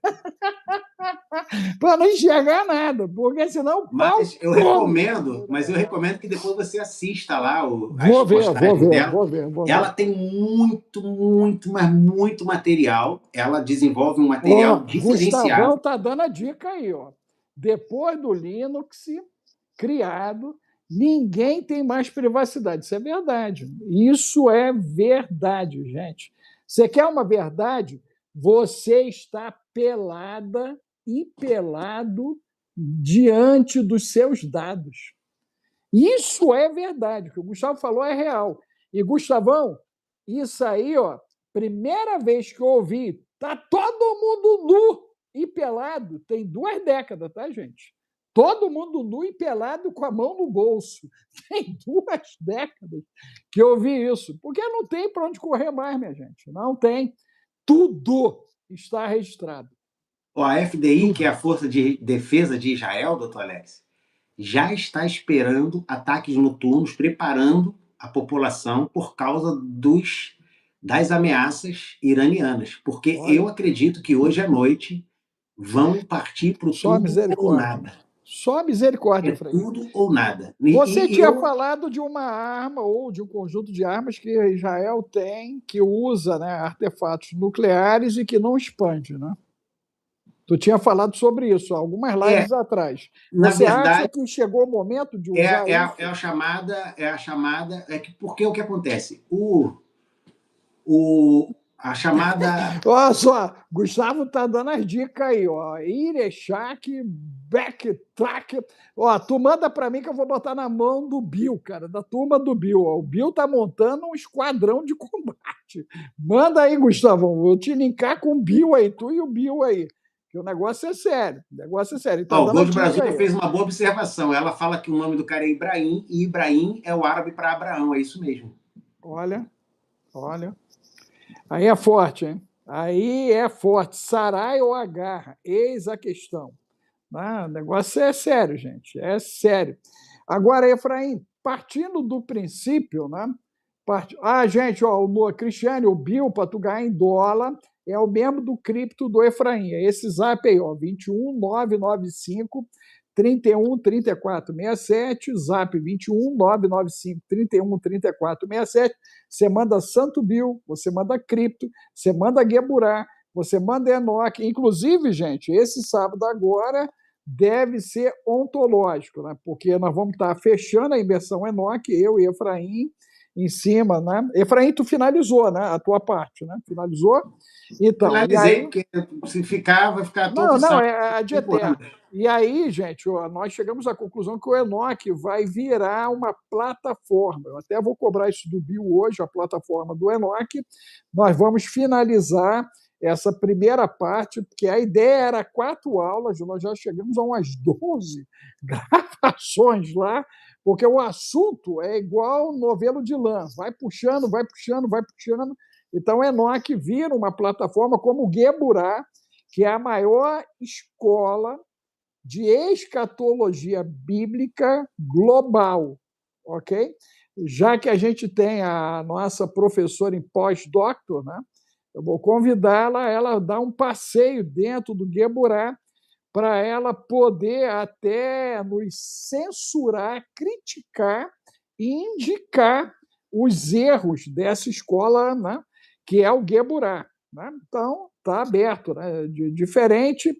Para não enxergar nada, porque senão... Mas eu recomendo que depois você assista lá Vou ver. Ela tem muito material. Ela desenvolve um material diferenciado. Gustavão está dando a dica aí, ó. Depois do Linux criado, ninguém tem mais privacidade. Isso é verdade. Isso é verdade, gente. Você quer uma verdade? Você está pelada e pelado diante dos seus dados. Isso é verdade, o que o Gustavo falou é real. E, Gustavão, isso aí, ó, primeira vez que eu ouvi, tá todo mundo nu e pelado, tem 2 décadas, tá, gente? Todo mundo nu e pelado com a mão no bolso. Tem 2 décadas que eu ouvi isso. Porque não tem para onde correr mais, minha gente. Não tem. Tudo está registrado. A FDI, Tudo. que é a Força de Defesa de Israel, doutor Alex, já está esperando ataques noturnos, preparando a população por causa das ameaças iranianas. Porque Olha, eu acredito que hoje à noite vão partir para o só tudo ou misericórdia. nada. Só misericórdia, É Efraim. tudo ou nada. Você tinha falado de uma arma ou de um conjunto de armas que Israel tem, que usa, né, artefatos nucleares e que não expande, né? Tu tinha falado sobre isso algumas lives atrás. Na Você verdade, acha que chegou o momento de usar isso? Porque o que acontece? A chamada. Olha só, Gustavo está dando as dicas aí, ó. Irechak, backtrack. Ó, tu manda para mim que eu vou botar na mão do Bill, cara, da turma do Bill. Ó. O Bill tá montando um esquadrão de combate. Manda aí, Gustavão. Vou te linkar com o Bill aí, tu e o Bill aí. Que o negócio é sério. O negócio é sério. Tá O dando a Gold dica Brasil aí. fez uma boa observação. Ela fala que o nome do cara é Ibrahim, e Ibrahim é o árabe para Abraão, é isso mesmo. Olha. Aí é forte, hein? Aí é forte. Sarai ou Agar? Eis a questão. O negócio é sério, gente. É sério. Agora, Efraim, partindo do princípio, né? Gente, ó, o Cristiane, o Bill, para tu ganhar em dólar, é o mesmo do cripto do Efraim. É esse zap aí, ó, 21995 31 34 67, zap 21 995 31 34 67. Você manda Santo Bill, você manda cripto, você manda Geburá, você manda Enoque. Inclusive, gente, esse sábado agora deve ser ontológico, né? Porque nós vamos estar fechando a imersão Enoque, eu e Efraim, em cima, né? Efraim, tu finalizou, né? A tua parte, né? Finalizou? Então, finalizei, porque se ficar, vai ficar todo Não, é de eterno. E aí, gente, ó, nós chegamos à conclusão que o Enoque vai virar uma plataforma. Eu até vou cobrar isso do Bill hoje, a plataforma do Enoque. Nós vamos finalizar essa primeira parte, porque a ideia era 4 aulas, nós já chegamos a umas 12 gravações lá, porque o assunto é igual novelo de lã, vai puxando, vai puxando, vai puxando. Então, o Enoque vira uma plataforma como o Geburá, que é a maior escola de escatologia bíblica global, ok? Já que a gente tem a nossa professora em pós-doctor, né? Eu vou convidá-la, ela dar um passeio dentro do Geburá para ela poder até nos censurar, criticar e indicar os erros dessa escola, né? Que é o Geburá. Né? Então, está aberto. Né? Diferente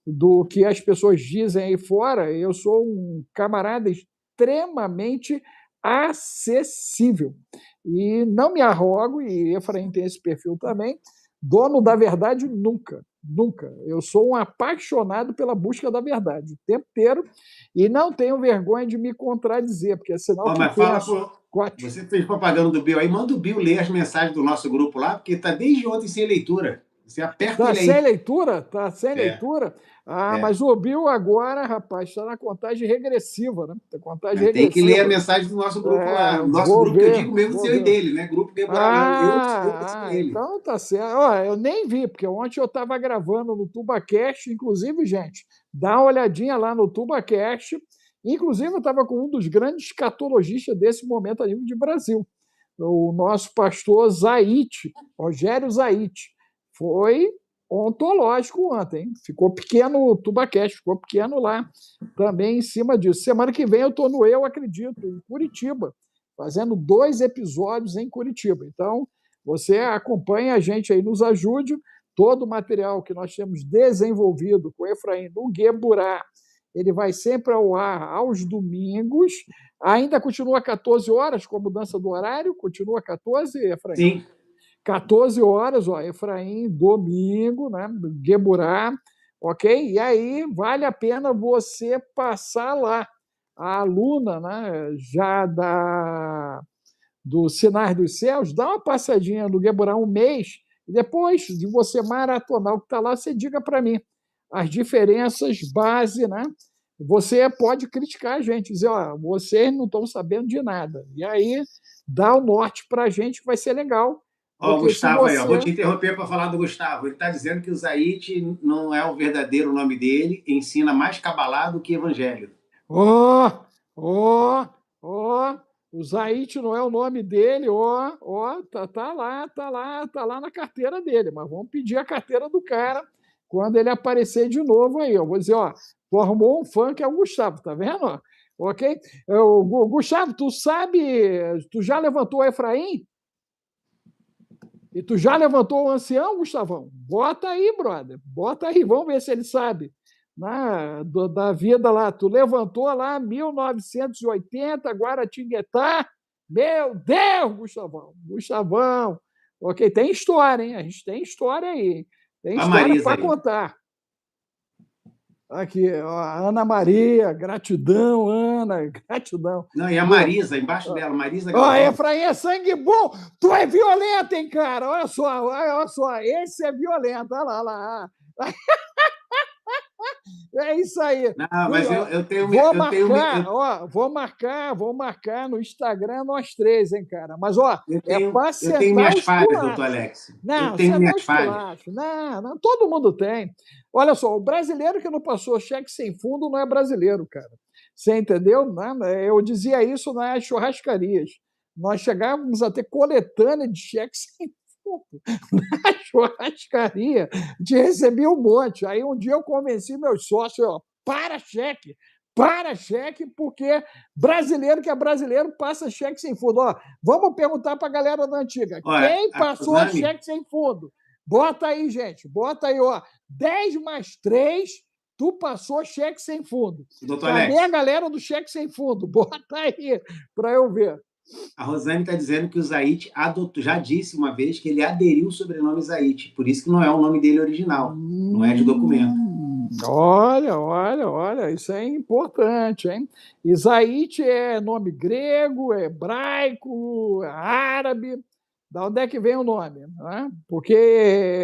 do que as pessoas dizem aí fora, eu sou um camarada extremamente acessível. E não me arrogo, e Efraim tem esse perfil também, dono da verdade nunca. Nunca. Eu sou um apaixonado pela busca da verdade o tempo inteiro e não tenho vergonha de me contradizer, porque senão mas você fez propaganda do Bill aí, manda o Bill ler as mensagens do nosso grupo lá, porque está desde ontem sem leitura. Você aperta ele aí. Sem leitura? Tá sem leitura? Mas o Bill agora, rapaz, está na contagem regressiva, né? Contagem tem que ler a mensagem do nosso grupo lá. O nosso grupo, que eu digo mesmo, seu e dele, né? Grupo Geburá, eu então tá certo. Ó, eu nem vi, porque ontem eu estava gravando no TubaCast, inclusive, gente, dá uma olhadinha lá no TubaCast. Inclusive, eu estava com um dos grandes escatologistas desse momento a nível de Brasil, o nosso pastor Zaite, Rogério Zaite. Foi ontológico ontem, ficou pequeno o TubaCast, ficou pequeno lá também em cima disso. Semana que vem eu estou no Eu Acredito, em Curitiba, fazendo 2 episódios em Curitiba. Então, você acompanha a gente aí, nos ajude. Todo o material que nós temos desenvolvido com o Efraim no Geburá, ele vai sempre ao ar aos domingos. Ainda continua 14 horas com a mudança do horário? Continua 14, Efraim? Sim. 14 horas, ó, Efraim, domingo, né? Geburá, ok? E aí vale a pena você passar lá, a aluna, né, já do Sinais dos Céus, dá uma passadinha no Gueburá um mês, e depois de você maratonar o que está lá, você diga para mim as diferenças base, né? Você pode criticar a gente, dizer, ó, vocês não estão sabendo de nada. E aí dá o norte para a gente, que vai ser legal. Ó, o Porque se Gustavo aí, ó. Vou você. te interromper para falar do Gustavo. Ele está dizendo que o Zaite não é o verdadeiro nome dele, ensina mais Cabalá do que Evangelho. Ó, ó, ó, o Zaite não é o nome dele, ó, tá lá na carteira dele, mas vamos pedir a carteira do cara quando ele aparecer de novo aí. Eu vou dizer, ó, tu arrumou um fã que é o Gustavo, tá vendo? Ó? Ok? Gustavo, tu sabe, tu já levantou o Efraim? E tu já levantou o ancião, Gustavão? Bota aí, brother. Bota aí, vamos ver se ele sabe. Da vida lá. Tu levantou lá 1980, Guaratinguetá. Meu Deus, Gustavão. Gustavão. Ok, tem história, hein? A gente tem história aí. Tem A história Marisa para aí. contar. Aqui, ó, Ana Maria, gratidão, Ana, gratidão. Não, e a Marisa, embaixo dela, Marisa Ó, Galvão. Efraim é sangue bom, tu é violento, hein, cara? Olha só, esse é violento, olha lá. É isso aí. Não, mas eu tenho. Vou marcar no Instagram nós três, hein, cara. Mas, ó, é para eu tenho sentar minhas o falhas, doutor esculacho. Alex. Eu Não, tenho sentar o minhas falhas. esculacho. Não, todo mundo tem. Olha só, o brasileiro que não passou cheque sem fundo não é brasileiro, cara. Você entendeu? Eu dizia isso nas churrascarias. Nós chegávamos a ter coletânea de cheques sem fundo na churrascaria. De receber um monte. Aí um dia eu convenci meus sócios, ó, para cheque, porque brasileiro que é brasileiro passa cheque sem fundo. Ó, vamos perguntar para a galera da antiga. Olha, Quem passou cheque sem fundo? Bota aí, gente. Bota aí, ó. 10 mais 3, tu passou cheque sem fundo. Doutor Cadê Alex? a galera do cheque sem fundo? Bota aí para eu ver. A Rosane está dizendo que o Zaite já disse uma vez que ele aderiu o sobrenome Zaite, por isso que não é o nome dele original, não é de documento. Olha, isso é importante, hein? Isaíte é nome grego, é hebraico, é árabe. Da onde é que vem o nome? Né? Porque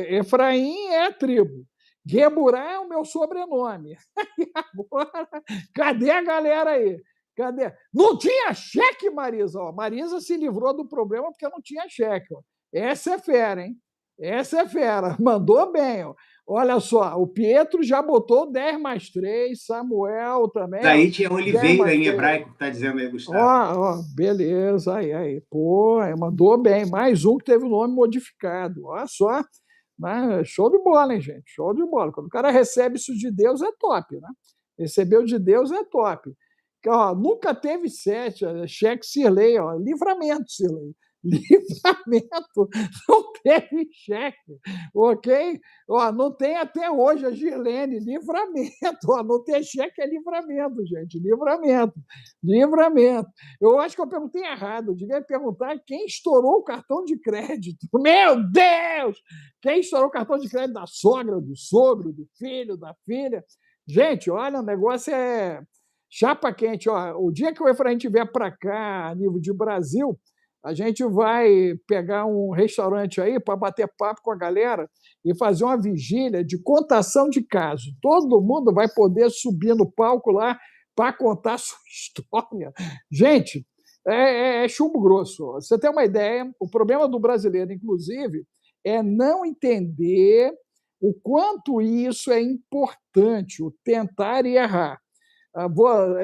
Efraim é a tribo. Geburá é o meu sobrenome. E agora, cadê a galera aí? Cadê? Não tinha cheque, Marisa. Ó, Marisa se livrou do problema porque não tinha cheque. Ó. Essa é fera, hein? Essa é fera. Mandou bem. Ó. Olha só, o Pietro já botou 10 mais 3, Samuel também. Zaite é Oliveira em hebraico, que está dizendo aí, Gustavo. Ó, beleza, aí. Pô, mandou bem. Mais um que teve o nome modificado. Olha só. Né? Show de bola, hein, gente? Show de bola. Quando o cara recebe isso de Deus, é top, né? Recebeu de Deus é top. Ó, nunca teve cheque Sirlei, ó, livramento, Sirlei. Livramento, não teve cheque, ok? Ó, não tem até hoje a Girlene, livramento, ó, não tem cheque é livramento, gente, livramento. Eu acho que eu perguntei errado, eu devia perguntar quem estourou o cartão de crédito. Meu Deus! Quem estourou o cartão de crédito da sogra, do sogro, do filho, da filha? Gente, olha, o negócio é chapa quente. Ó, o dia que o Efraim estiver para cá, a nível de Brasil, a gente vai pegar um restaurante aí para bater papo com a galera e fazer uma vigília de contação de casos. Todo mundo vai poder subir no palco lá para contar a sua história. Gente, é chumbo grosso. Você tem uma ideia, o problema do brasileiro, inclusive, é não entender o quanto isso é importante, o tentar e errar.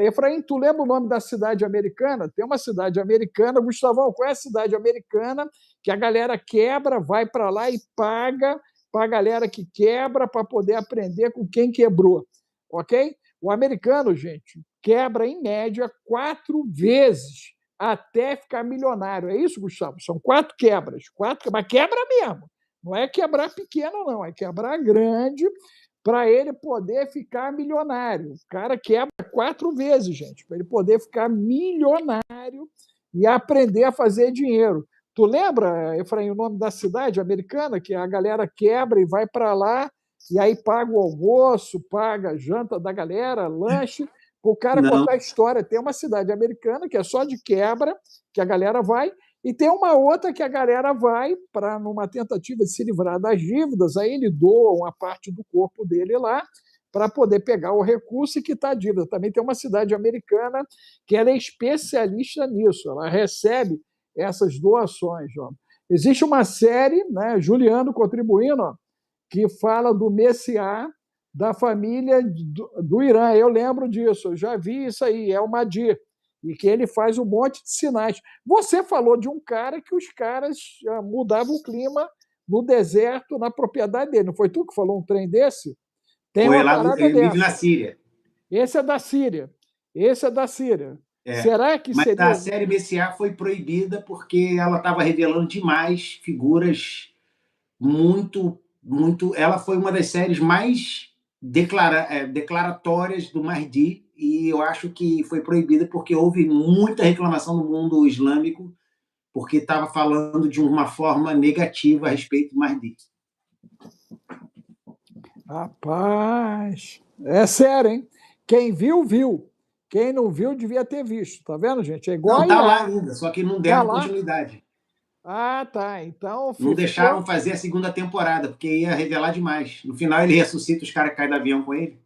Efraim, tu lembra o nome da cidade americana? Tem uma cidade americana, Gustavão, qual é a cidade americana que a galera quebra, vai para lá e paga para a galera que quebra para poder aprender com quem quebrou, ok? O americano, gente, quebra em média 4 vezes até ficar milionário. É isso, Gustavo? São 4 quebras, mas quebra mesmo. Não é quebrar pequeno, não, é quebrar grande para ele poder ficar milionário. O cara quebra 4 vezes, gente, para ele poder ficar milionário e aprender a fazer dinheiro. Tu lembra, Efraim, o nome da cidade americana, que a galera quebra e vai para lá, e aí paga o almoço, paga a janta da galera, lanche, para o cara Não. contar a história. Tem uma cidade americana que é só de quebra, que a galera vai, e tem uma outra que a galera vai para, numa tentativa de se livrar das dívidas, aí ele doa uma parte do corpo dele lá para poder pegar o recurso e quitar a dívida. Também tem uma cidade americana que ela é especialista nisso, ela recebe essas doações. Ó. Existe uma série, né, Juliano contribuindo, ó, que fala do Messiá da família do Irã. Eu lembro disso, eu já vi isso aí, é o Mahdi, e que ele faz um monte de sinais. Você falou de um cara que os caras mudavam o clima no deserto, na propriedade dele. Não foi tu que falou um trem desse? Tem Foi uma lá, parada ele vive na dessa. Síria. Esse é da Síria. Esse é da Síria. É. Será que Mas seria... a série Messiá foi proibida porque ela estava revelando demais figuras muito. Ela foi uma das séries mais declaratórias do Mahdi, e eu acho que foi proibida porque houve muita reclamação no mundo islâmico, porque estava falando de uma forma negativa a respeito do Mahdi. Rapaz, é sério, hein? Quem viu, viu. Quem não viu, devia ter visto. Tá vendo, gente? É igual Não, a tá lá IA. ainda, só que não Tá deram lá? continuidade. Ah, tá. Então Não deixaram ficou... fazer a segunda temporada, porque ia revelar demais. No final ele ressuscita os caras que caem do avião com ele.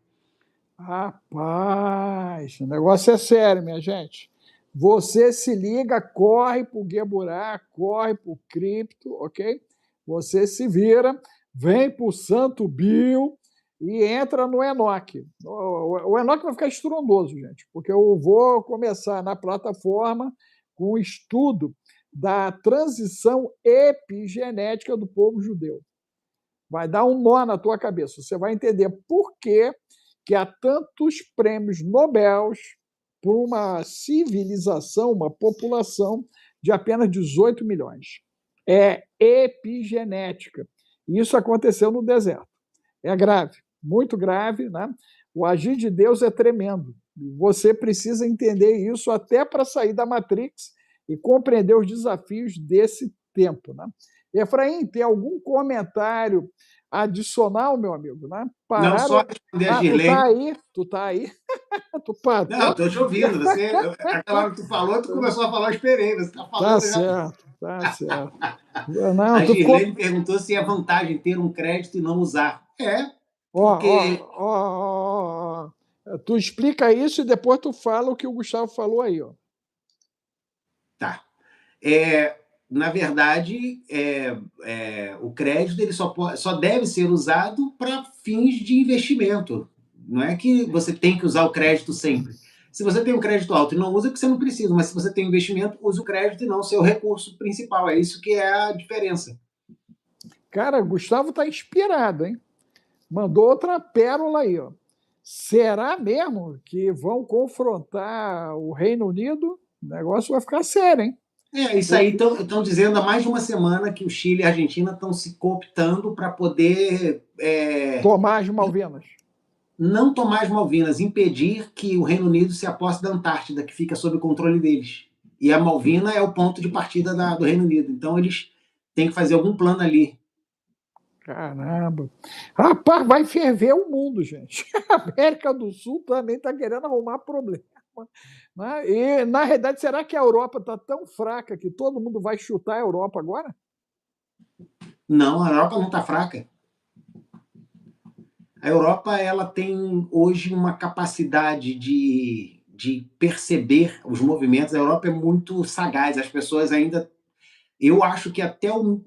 Rapaz, o negócio é sério, minha gente. Você se liga, corre pro Gueburá, corre pro cripto, ok? Você se vira, vem pro Santo Bill e entra no Enoch. O Enoch vai ficar estrondoso, gente, porque eu vou começar na plataforma com o estudo da transição epigenética do povo judeu. Vai dar um nó na tua cabeça. Você vai entender por que há tantos prêmios Nobel por uma civilização, uma população de apenas 18 milhões. É epigenética. Isso aconteceu no deserto. É grave, muito grave, né? O agir de Deus é tremendo. Você precisa entender isso até para sair da Matrix e compreender os desafios desse tempo, né? Efraim, tem algum comentário adicional, meu amigo, né? Não só Pararam. responder a Ah, tu tá Girlene. aí, tu tá aí. Tu Não, parou. estou te ouvindo. Aquela hora que tu falou, tu começou a falar, eu esperei. Você está Tá falando já. certo, tá certo. Não, A tu ficou. Girlene perguntou se é vantagem ter um crédito e não usar. É, Ó, porque. tu explica isso e depois tu fala o que o Gustavo falou aí, ó. Tá. Na verdade, o crédito ele só deve ser usado para fins de investimento. Não é que você tem que usar o crédito sempre. Se você tem um crédito alto e não usa, é porque você não precisa. Mas se você tem investimento, use o crédito e não o seu recurso principal. É isso que é a diferença. Cara, Gustavo tá inspirado, hein? Mandou outra pérola aí, ó. Será mesmo que vão confrontar o Reino Unido? O negócio vai ficar sério, hein? Isso aí estão dizendo há mais de uma semana que o Chile e a Argentina estão se cooptando para poder tomar as Malvinas. Não tomar as Malvinas, impedir que o Reino Unido se aposse da Antártida, que fica sob o controle deles. E a Malvina é o ponto de partida do Reino Unido. Então eles têm que fazer algum plano ali. Caramba. Rapaz, vai ferver o mundo, gente. A América do Sul também está querendo arrumar problema. Né? E, na realidade, será que a Europa está tão fraca que todo mundo vai chutar a Europa agora? Não, a Europa não está fraca. A Europa ela tem hoje uma capacidade de perceber os movimentos. A Europa é muito sagaz. As pessoas ainda... Eu acho que até o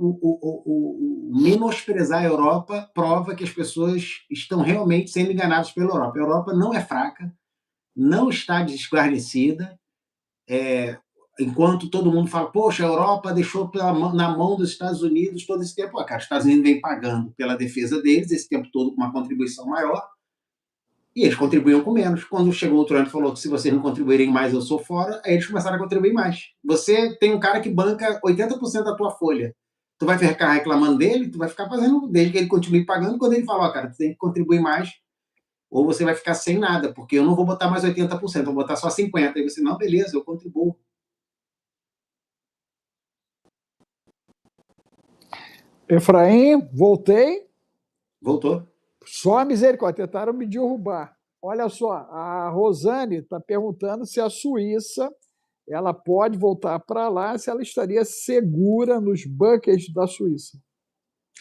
menosprezar a Europa prova que as pessoas estão realmente sendo enganadas pela Europa. A Europa não é fraca, não está desguarnecida. Enquanto todo mundo fala, poxa, a Europa deixou na mão dos Estados Unidos todo esse tempo. Cara, os Estados Unidos vem pagando pela defesa deles esse tempo todo com uma contribuição maior, e eles contribuíam com menos. Quando chegou o Trump e falou que se vocês não contribuírem mais, eu sou fora, aí eles começaram a contribuir mais. Você tem um cara que banca 80% da tua folha. Tu vai ficar reclamando dele, tu vai ficar fazendo desde que ele continue pagando. Quando ele fala, cara, tu tem que contribuir mais, ou você vai ficar sem nada, porque eu não vou botar mais 80%, vou botar só 50%. Aí você, não, beleza, eu contribuo. Efraim, voltei. Voltou. Só a misericórdia, tentaram me derrubar. olha só, a Rosane está perguntando se a Suíça ela pode voltar para lá, se ela estaria segura nos bunkers da Suíça.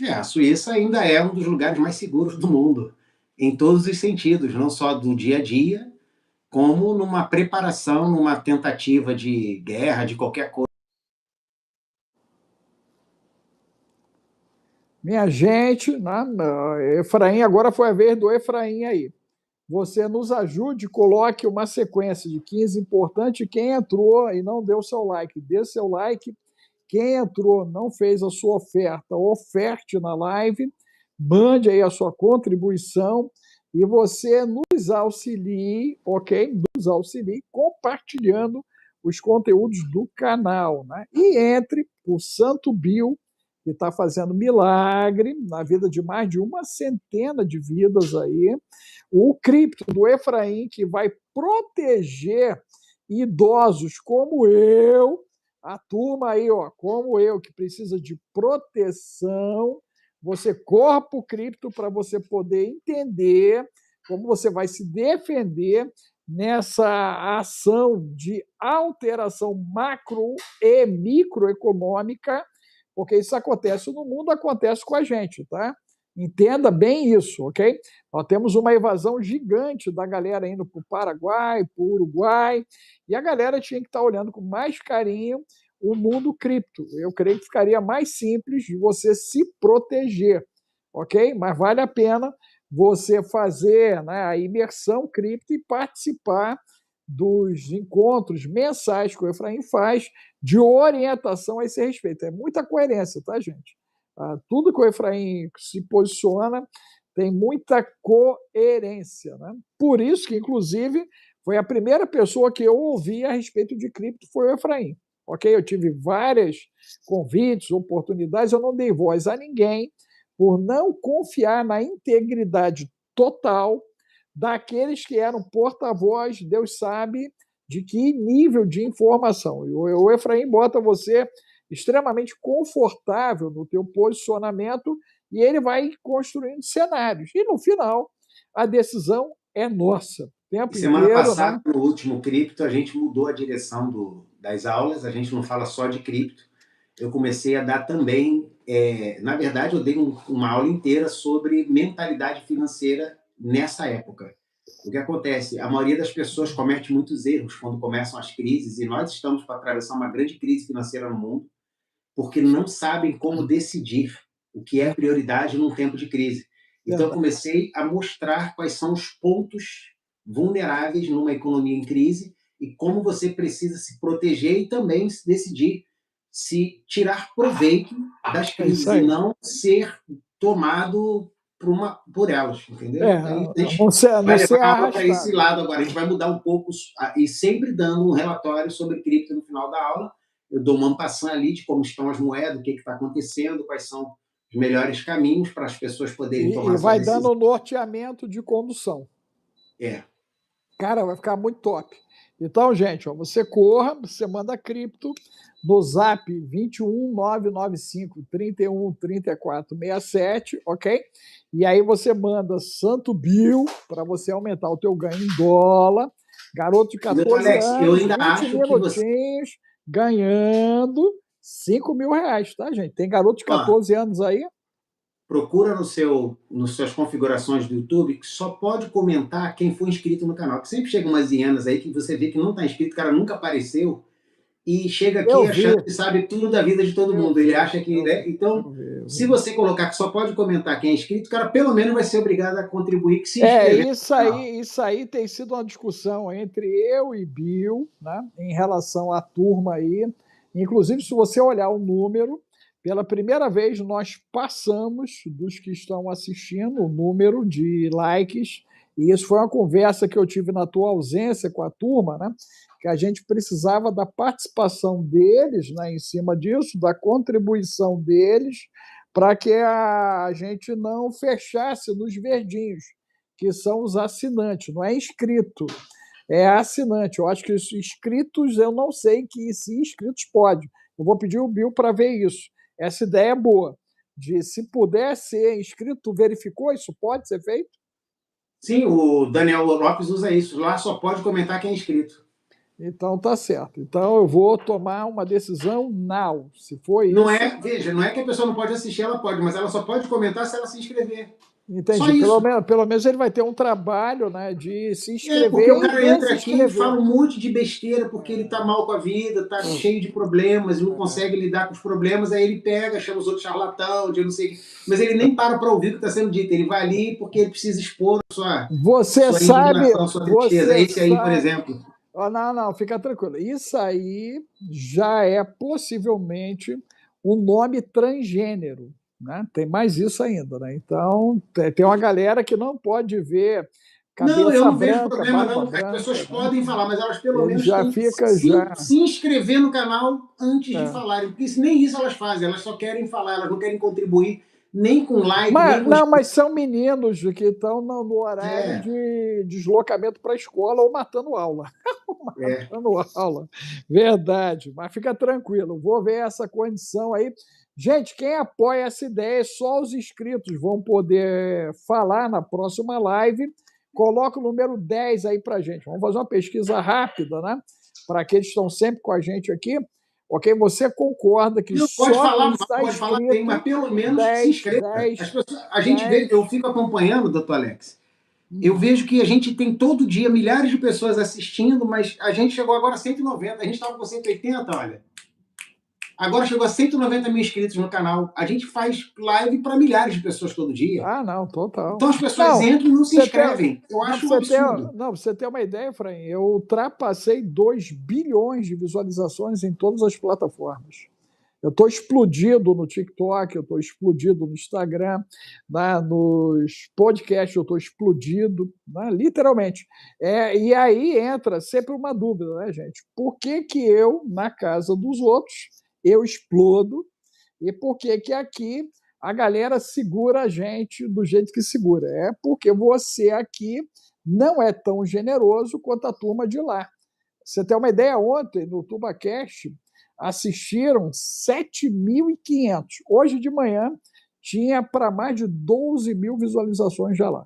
A Suíça ainda é um dos lugares mais seguros do mundo, em todos os sentidos, não só do dia a dia, como numa preparação, numa tentativa de guerra, de qualquer coisa. Minha gente, Efraim, agora foi a vez do Efraim aí. Você nos ajude, coloque uma sequência de 15 importante. Quem entrou e não deu seu like, dê seu like. Quem entrou, não fez a sua oferta, oferte na live, mande aí a sua contribuição e você nos auxilie, ok? Nos auxilie compartilhando os conteúdos do canal, né? E entre o Santo Bill, que está fazendo milagre na vida de mais de uma centena de vidas aí, o cripto do Efraim, que vai proteger idosos como eu, a turma aí, ó, como eu, que precisa de proteção. Você corra para o cripto para você poder entender como você vai se defender nessa ação de alteração macro e microeconômica, porque isso acontece no mundo, acontece com a gente, tá? Entenda bem isso, ok? Nós temos uma evasão gigante da galera indo para o Paraguai, para o Uruguai, e a galera tinha que estar olhando com mais carinho o mundo cripto. Eu creio que ficaria mais simples de você se proteger, ok? Mas vale a pena você fazer, né, a imersão cripto e participar dos encontros mensais que o Efraim faz de orientação a esse respeito. É muita coerência, tá, gente? Tudo que o Efraim se posiciona tem muita coerência, né? Por isso que, inclusive, foi a primeira pessoa que eu ouvi a respeito de cripto foi o Efraim. Ok? Eu tive vários convites, oportunidades, eu não dei voz a ninguém por não confiar na integridade total daqueles que eram porta-voz, Deus sabe de que nível de informação. O Efraim bota você extremamente confortável no teu posicionamento e ele vai construindo cenários. E no final, a decisão é nossa. O tempo Semana inteiro, passada, né? no último cripto, a gente mudou a direção das aulas, a gente não fala só de cripto. Eu comecei a dar também, na verdade, eu dei uma aula inteira sobre mentalidade financeira nessa época. O que acontece? A maioria das pessoas comete muitos erros quando começam as crises, e nós estamos para atravessar uma grande crise financeira no mundo, porque não sabem como decidir o que é prioridade num tempo de crise. Então, eu comecei a mostrar quais são os pontos vulneráveis numa economia em crise e como você precisa se proteger e também decidir se tirar proveito das crises e não ser tomado por elas, entendeu? Aí a gente vai levar a aula para esse lado agora. A gente vai mudar um pouco e sempre dando um relatório sobre cripto no final da aula. Eu dou uma passão ali de como estão as moedas, o que está acontecendo, quais são os melhores caminhos para as pessoas poderem tomar E vai dando norteamento de condução. Cara, vai ficar muito top. Então, gente, ó, você corra, você manda cripto no zap 21995 31 34 67, ok? E aí você manda Santo Bill para você aumentar o teu ganho em dólar. Garoto de 14 Alex, anos, eu ainda 20 acho minutinhos, que ganhando R$ 5.000, tá, gente? Tem garoto de 14 anos aí? Procura nas suas configurações do YouTube que só pode comentar quem for inscrito no canal. Que sempre chegam umas hienas aí que você vê que não está inscrito, o cara nunca apareceu e chega aqui achando que sabe tudo da vida de todo mundo. Ele acha que, né? Então, se você colocar que só pode comentar quem é inscrito, o cara pelo menos vai ser obrigado a contribuir que se inscrever. Isso aí tem sido uma discussão entre eu e Bill, né, em relação à turma aí. Inclusive, se você olhar o número, pela primeira vez nós passamos dos que estão assistindo o número de likes, e isso foi uma conversa que eu tive na tua ausência com a turma, né, que a gente precisava da participação deles, né, em cima disso, da contribuição deles, para que a gente não fechasse nos verdinhos, que são os assinantes, não é inscrito, é assinante. Eu acho que os inscritos, eu não sei que se inscritos pode. Eu vou pedir o Bill para ver isso. Essa ideia é boa, de se puder ser inscrito, verificou, isso pode ser feito? Sim, o Daniel Lopes usa isso. Lá só pode comentar quem é inscrito. Então tá certo. Então eu vou tomar uma decisão now. Se for Não isso. é, veja, não é que a pessoa não pode assistir, ela pode, mas ela só pode comentar se ela se inscrever. Só Entendi. isso. Pelo menos ele vai ter um trabalho, né, de se Porque inscrever o e cara entra aqui e desinscrever. fala um monte de besteira porque ele tá mal com a vida, tá cheio de problemas e não consegue lidar com os problemas, aí ele pega, chama os outros charlatão, de não sei o quê. Mas ele nem para ouvir o que está sendo dito, ele vai ali porque ele precisa expor Você sua sabe, indignação, sua tristeza. Esse aí, por exemplo. Oh, não, fica tranquilo. Isso aí já é possivelmente um nome transgênero, né? Tem mais isso ainda, né? Então, tem uma galera que não pode ver Não, eu cabeça não vejo branca, problema, barba não. As branca, pessoas né? podem falar, mas elas pelo Ele menos já têm que fica já. se inscrever no canal antes de falarem, porque nem isso elas fazem, elas só querem falar, elas não querem contribuir nem com like, nem com. Mas são meninos que estão no horário de deslocamento para a escola ou matando aula. Matando aula. Verdade. Mas fica tranquilo, vou ver essa condição aí. Gente, quem apoia essa ideia, só os inscritos vão poder falar na próxima live. Coloca o número 10 aí para gente. Vamos fazer uma pesquisa rápida, né? Para aqueles que estão sempre com a gente aqui. Ok? Você concorda que não só pode falar quem mal, está pode falar bem, mas pelo menos 10, se inscreva. 10, A gente vê, eu fico acompanhando, doutor Alex. Eu vejo que a gente tem todo dia milhares de pessoas assistindo, mas a gente chegou agora a 190. A gente estava com 180, olha. Agora chegou a 190 mil inscritos no canal. A gente faz live para milhares de pessoas todo dia. Ah, não, total. Então as pessoas entram e não se inscrevem. Eu acho um absurdo. Para você ter uma ideia, Efraim, eu ultrapassei 2 bilhões de visualizações em todas as plataformas. Eu estou explodido no TikTok, eu estou explodido no Instagram, né, nos podcasts eu estou explodido, né, literalmente. E aí entra sempre uma dúvida, né, gente? Por que eu, na casa dos outros, eu explodo e por que aqui a galera segura a gente do jeito que segura? É porque você aqui não é tão generoso quanto a turma de lá. Você tem uma ideia, ontem no TubaCast assistiram 7.500. Hoje de manhã tinha para mais de 12 mil visualizações já lá.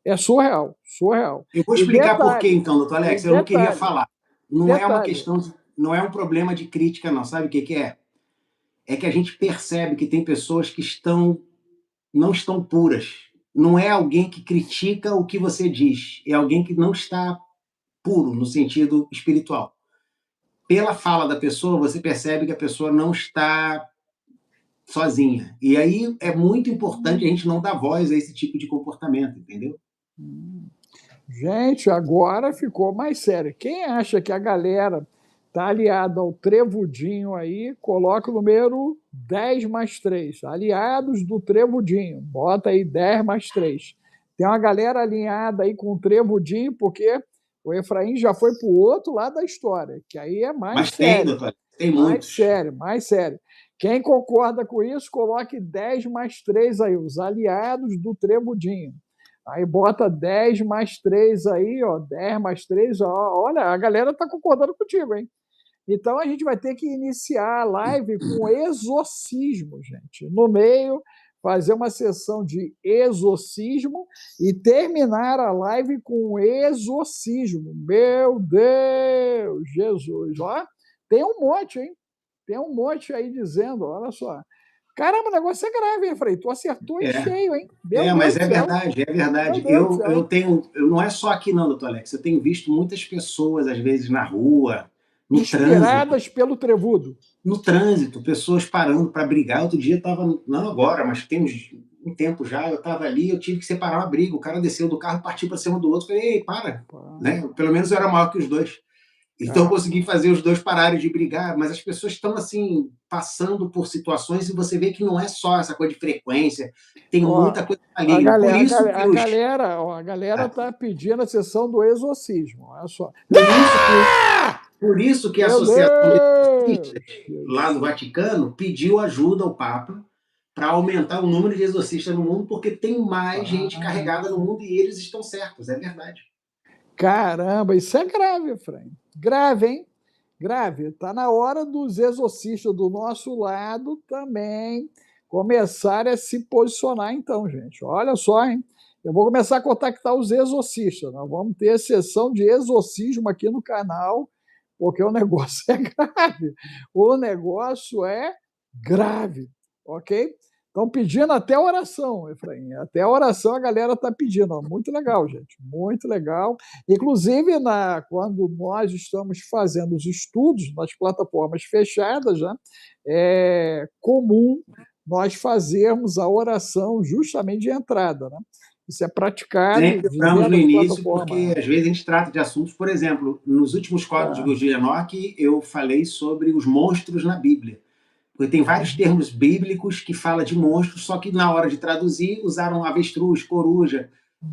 É surreal, surreal. Eu vou explicar por quê, então, doutor Alex. Eu não queria falar. Não é uma questão, não é um problema de crítica, não. Sabe o que é? É que a gente percebe que tem pessoas que não estão puras. Não é alguém que critica o que você diz, é alguém que não está puro no sentido espiritual. Pela fala da pessoa, você percebe que a pessoa não está sozinha. E aí é muito importante a gente não dar voz a esse tipo de comportamento, entendeu? Gente, agora ficou mais sério. Quem acha que a galera está aliada ao Trevudinho aí, coloca o número 10 mais 3. Aliados do Trevudinho. Bota aí 10 mais 3. Tem uma galera alinhada aí com o Trevudinho, porque o Efraim já foi para o outro lado da história, que aí é mais sério. Tem, doutor, tem mais muitos. Mais sério. Quem concorda com isso, coloque 10 mais 3 aí, os aliados do Trevudinho. Aí bota 10 mais 3 aí, ó, 10 mais 3, ó, olha, a galera está concordando contigo, hein? Então a gente vai ter que iniciar a live com exorcismo, gente. No meio, fazer uma sessão de exorcismo e terminar a live com exorcismo. Meu Deus, Jesus, ó, tem um monte, hein? Tem um monte aí dizendo, olha só. Caramba, o negócio é grave, hein, Frei? Tu acertou em cheio, hein? Mas é verdade, é verdade. Eu tenho, não é só aqui não, doutor Alex, eu tenho visto muitas pessoas, às vezes, na rua, no inspiradas trânsito, pelo Trevudo. No trânsito, pessoas parando para brigar. Outro dia eu estava, não agora, mas tem um tempo já, eu estava ali, eu tive que separar uma briga. O cara desceu do carro, partiu para cima do outro. Falei, ei, para. Né? Pelo menos eu era maior que os dois. Então eu consegui fazer os dois pararem de brigar, mas as pessoas estão assim, passando por situações e você vê que não é só essa coisa de frequência, tem muita coisa maligna. A galera está pedindo a sessão do exorcismo, olha só. Por isso que a Associação de Exorcistas, lá no Vaticano, pediu ajuda ao Papa para aumentar o número de exorcistas no mundo, porque tem mais gente carregada no mundo e eles estão certos, é verdade. Caramba, isso é grave, Efraim. Grave, hein? Grave. Está na hora dos exorcistas do nosso lado também começarem a se posicionar, então, gente. Olha só, hein? Eu vou começar a contactar os exorcistas. Nós vamos ter sessão de exorcismo aqui no canal, porque o negócio é grave. O negócio é grave, ok? Estão pedindo até oração, Efraim. Até oração a galera está pedindo. Muito legal, gente. Muito legal. Inclusive, quando nós estamos fazendo os estudos nas plataformas fechadas, né, é comum nós fazermos a oração justamente de entrada. Né? Isso é praticado. Lembramos no início, porque às vezes a gente trata de assuntos, por exemplo, nos últimos códigos de Enoque, eu falei sobre os monstros na Bíblia. Porque tem vários termos bíblicos que falam de monstros, só que na hora de traduzir usaram avestruz, coruja,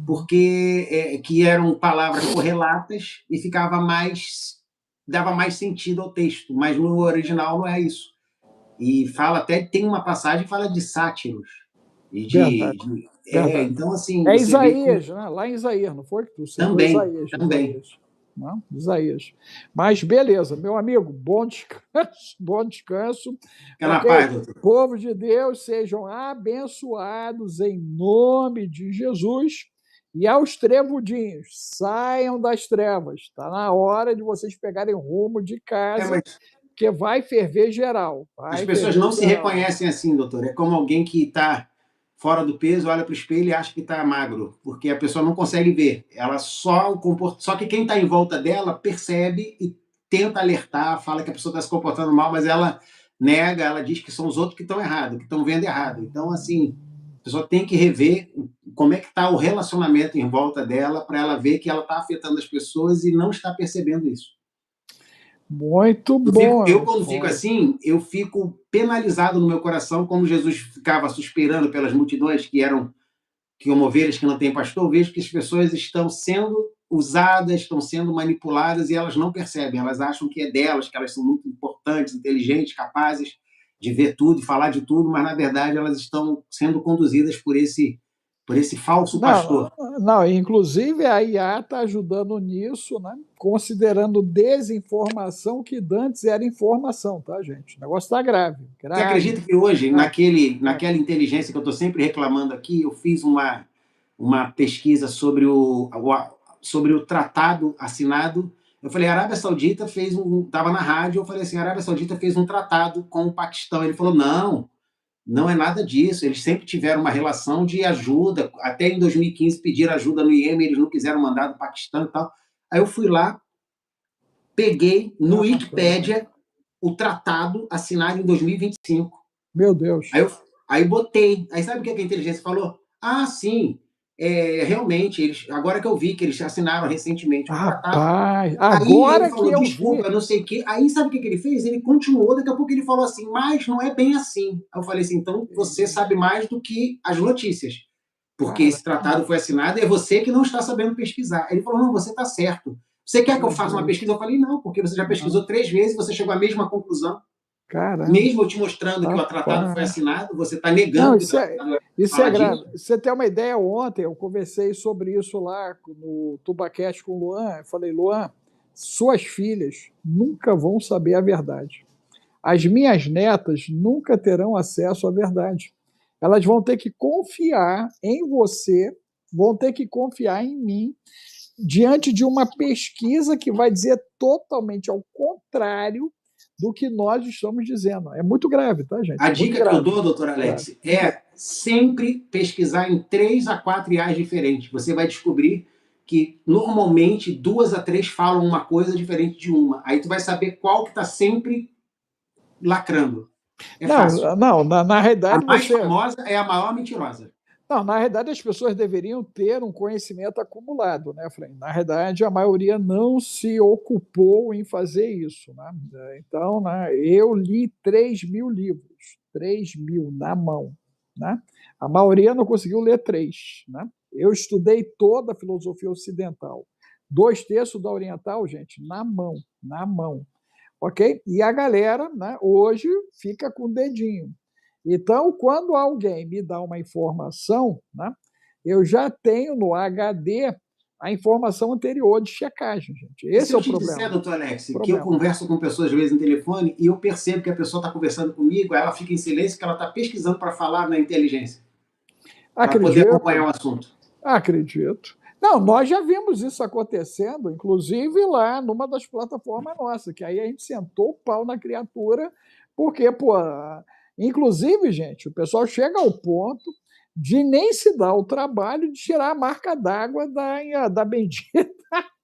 porque que eram palavras correlatas e dava mais sentido ao texto, mas no original não é isso. E tem uma passagem que fala de sátiros. Verdade. Então, assim... É Isaías, né? Lá em Isaías, não foi? Tu também. Isaías. Não? Isaías. Mas beleza, meu amigo, bom descanso. Fica na paz, doutor. Povo de Deus, sejam abençoados em nome de Jesus. E aos trevudinhos, saiam das trevas. Está na hora de vocês pegarem rumo de casa, porque vai ferver geral. As pessoas não se reconhecem assim, doutor. É como alguém que está fora do peso, olha para o espelho e acha que está magro, porque a pessoa não consegue ver. Ela só que quem está em volta dela percebe e tenta alertar, fala que a pessoa está se comportando mal, mas ela nega, ela diz que são os outros que estão errados, que estão vendo errado. Então, assim, a pessoa tem que rever como é que está o relacionamento em volta dela para ela ver que ela está afetando as pessoas e não está percebendo isso. Muito bom. Quando fico assim, eu fico penalizado no meu coração, como Jesus ficava suspirando pelas multidões como ovelhas que não têm pastor. Eu vejo que as pessoas estão sendo usadas, estão sendo manipuladas e elas não percebem. Elas acham que é delas, que elas são muito importantes, inteligentes, capazes de ver tudo e falar de tudo, mas na verdade elas estão sendo conduzidas por esse falso pastor. Não, inclusive a IA está ajudando nisso, né? Considerando desinformação que antes era informação, tá, gente? O negócio está grave. Você acredita que hoje, naquela inteligência que eu estou sempre reclamando aqui, eu fiz uma pesquisa sobre o tratado assinado. Eu falei, a Arábia Saudita estava na rádio, eu falei assim, a Arábia Saudita fez um tratado com o Paquistão. Ele falou, não é nada disso, eles sempre tiveram uma relação de ajuda, até em 2015 pediram ajuda no Iêmen, eles não quiseram mandar do Paquistão e tal. Aí eu fui lá, peguei no Wikipédia o tratado assinado em 2025. Meu Deus. Aí botei, aí sabe o que a inteligência falou? Ah, sim, realmente, agora que eu vi que eles assinaram recentemente o tratado. Agora falou, que eu desculpa, não sei o quê. Aí sabe o que ele fez? Ele continuou, daqui a pouco ele falou assim, mas não é bem assim. Aí eu falei assim, então você sabe mais do que as notícias, porque esse tratado foi assinado e é você que não está sabendo pesquisar. Ele falou, não, você está certo. Você quer que eu faça uma pesquisa? Eu falei, não, porque você já pesquisou 3 vezes e você chegou à mesma conclusão. Caramba. Mesmo eu te mostrando que o tratado foi assinado, você está negando que o tratado isso é grave. Você tem uma ideia, ontem eu conversei sobre isso lá no Tubacast com o Luan. Eu falei, Luan, suas filhas nunca vão saber a verdade. As minhas netas nunca terão acesso à verdade. Elas vão ter que confiar em você, vão ter que confiar em mim, diante de uma pesquisa que vai dizer totalmente ao contrário do que nós estamos dizendo. É muito grave, tá, gente? A dica que eu dou, doutor Alex, é sempre pesquisar em 3 a 4 IAs diferentes. Você vai descobrir que, normalmente, 2 a 3 falam uma coisa diferente de uma. Aí tu vai saber qual que está sempre lacrando. Fácil. Na realidade... A mais famosa é a maior mentirosa. Não, na realidade, as pessoas deveriam ter um conhecimento acumulado, né, Fran? Na realidade, a maioria não se ocupou em fazer isso, né? Então, né, eu li 3.000 livros, 3.000 na mão, né? A maioria não conseguiu ler 3, né? Eu estudei toda a filosofia ocidental, 2/3 da oriental, gente, na mão, ok? E a galera, né, hoje fica com o dedinho. Então, quando alguém me dá uma informação, né, eu já tenho no HD a informação anterior de checagem, gente. Esse é o problema. Se eu te disser, doutor Alex, que eu converso com pessoas, às vezes, no telefone, e eu percebo que a pessoa está conversando comigo, ela fica em silêncio, que ela está pesquisando para falar na inteligência, para poder acompanhar o assunto. Acredito. Não, nós já vimos isso acontecendo, inclusive lá numa das plataformas nossas, que aí a gente sentou o pau na criatura, porque, pô, inclusive, gente, o pessoal chega ao ponto de nem se dar o trabalho de tirar a marca d'água da bendita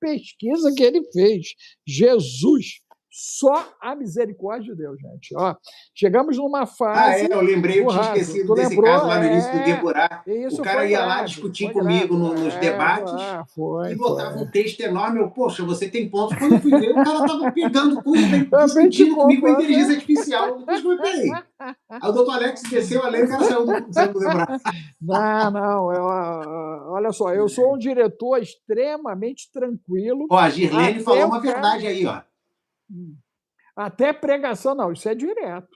pesquisa que ele fez. Jesus! Só a misericórdia de Deus, gente. Ó, chegamos numa fase. Eu lembrei, eu tinha esquecido desse lembrou? caso lá no início do Gueburá. Isso O cara ia lá discutir comigo nos debates e botava um texto enorme. Eu, poxa, você tem pontos. Quando eu fui ver, o cara estava pegando tudo, discutindo comigo com a inteligência artificial. Depois, peraí. Aí o doutor Alex desceu a lei e o cara saiu do Gueburá. Não, olha só, eu sou um diretor extremamente tranquilo. Ó, a Girlene falou uma verdade aí, ó. Até pregação, não, isso é direto.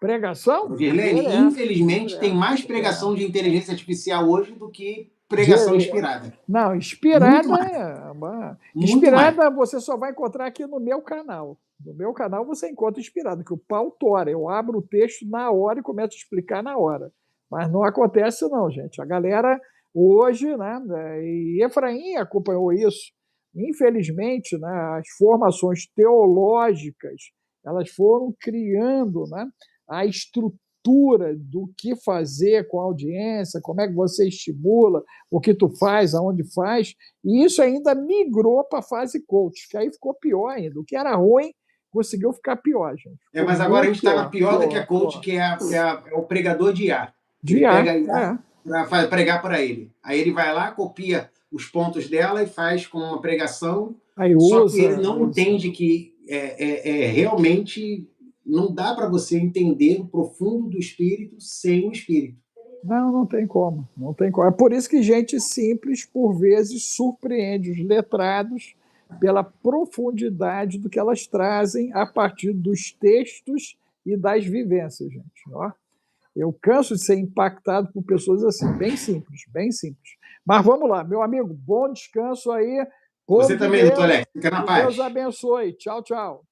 Pregação? Girlene, infelizmente, tem mais pregação de inteligência artificial hoje do que pregação inspirada. Não, inspirada inspirada você só vai encontrar aqui no meu canal. No meu canal você encontra inspirado, que o pau tora. Eu abro o texto na hora e começo a explicar na hora. Mas não acontece não, gente. A galera hoje, né, e Efraim acompanhou isso, infelizmente, né, as formações teológicas, elas foram criando, né, a estrutura do que fazer com a audiência, como é que você estimula, o que tu faz, aonde faz, e isso ainda migrou para a fase coach, que aí ficou pior ainda. O que era ruim conseguiu ficar pior, gente. Mas agora a gente está na pior do que a coach, que é o pregador de IA. De IA. Pega IA para pregar para ele. Aí ele vai lá, copia os pontos dela e faz com uma pregação, só que ele não entende que realmente não dá para você entender o profundo do espírito sem o espírito. Não tem como. Não tem como. É por isso que gente simples, por vezes, surpreende os letrados pela profundidade do que elas trazem a partir dos textos e das vivências, gente. Ó, eu canso de ser impactado por pessoas assim, bem simples, bem simples. Mas vamos lá, meu amigo, bom descanso aí. Você também, doutor Alex. Fica na paz. Deus abençoe. Tchau, tchau.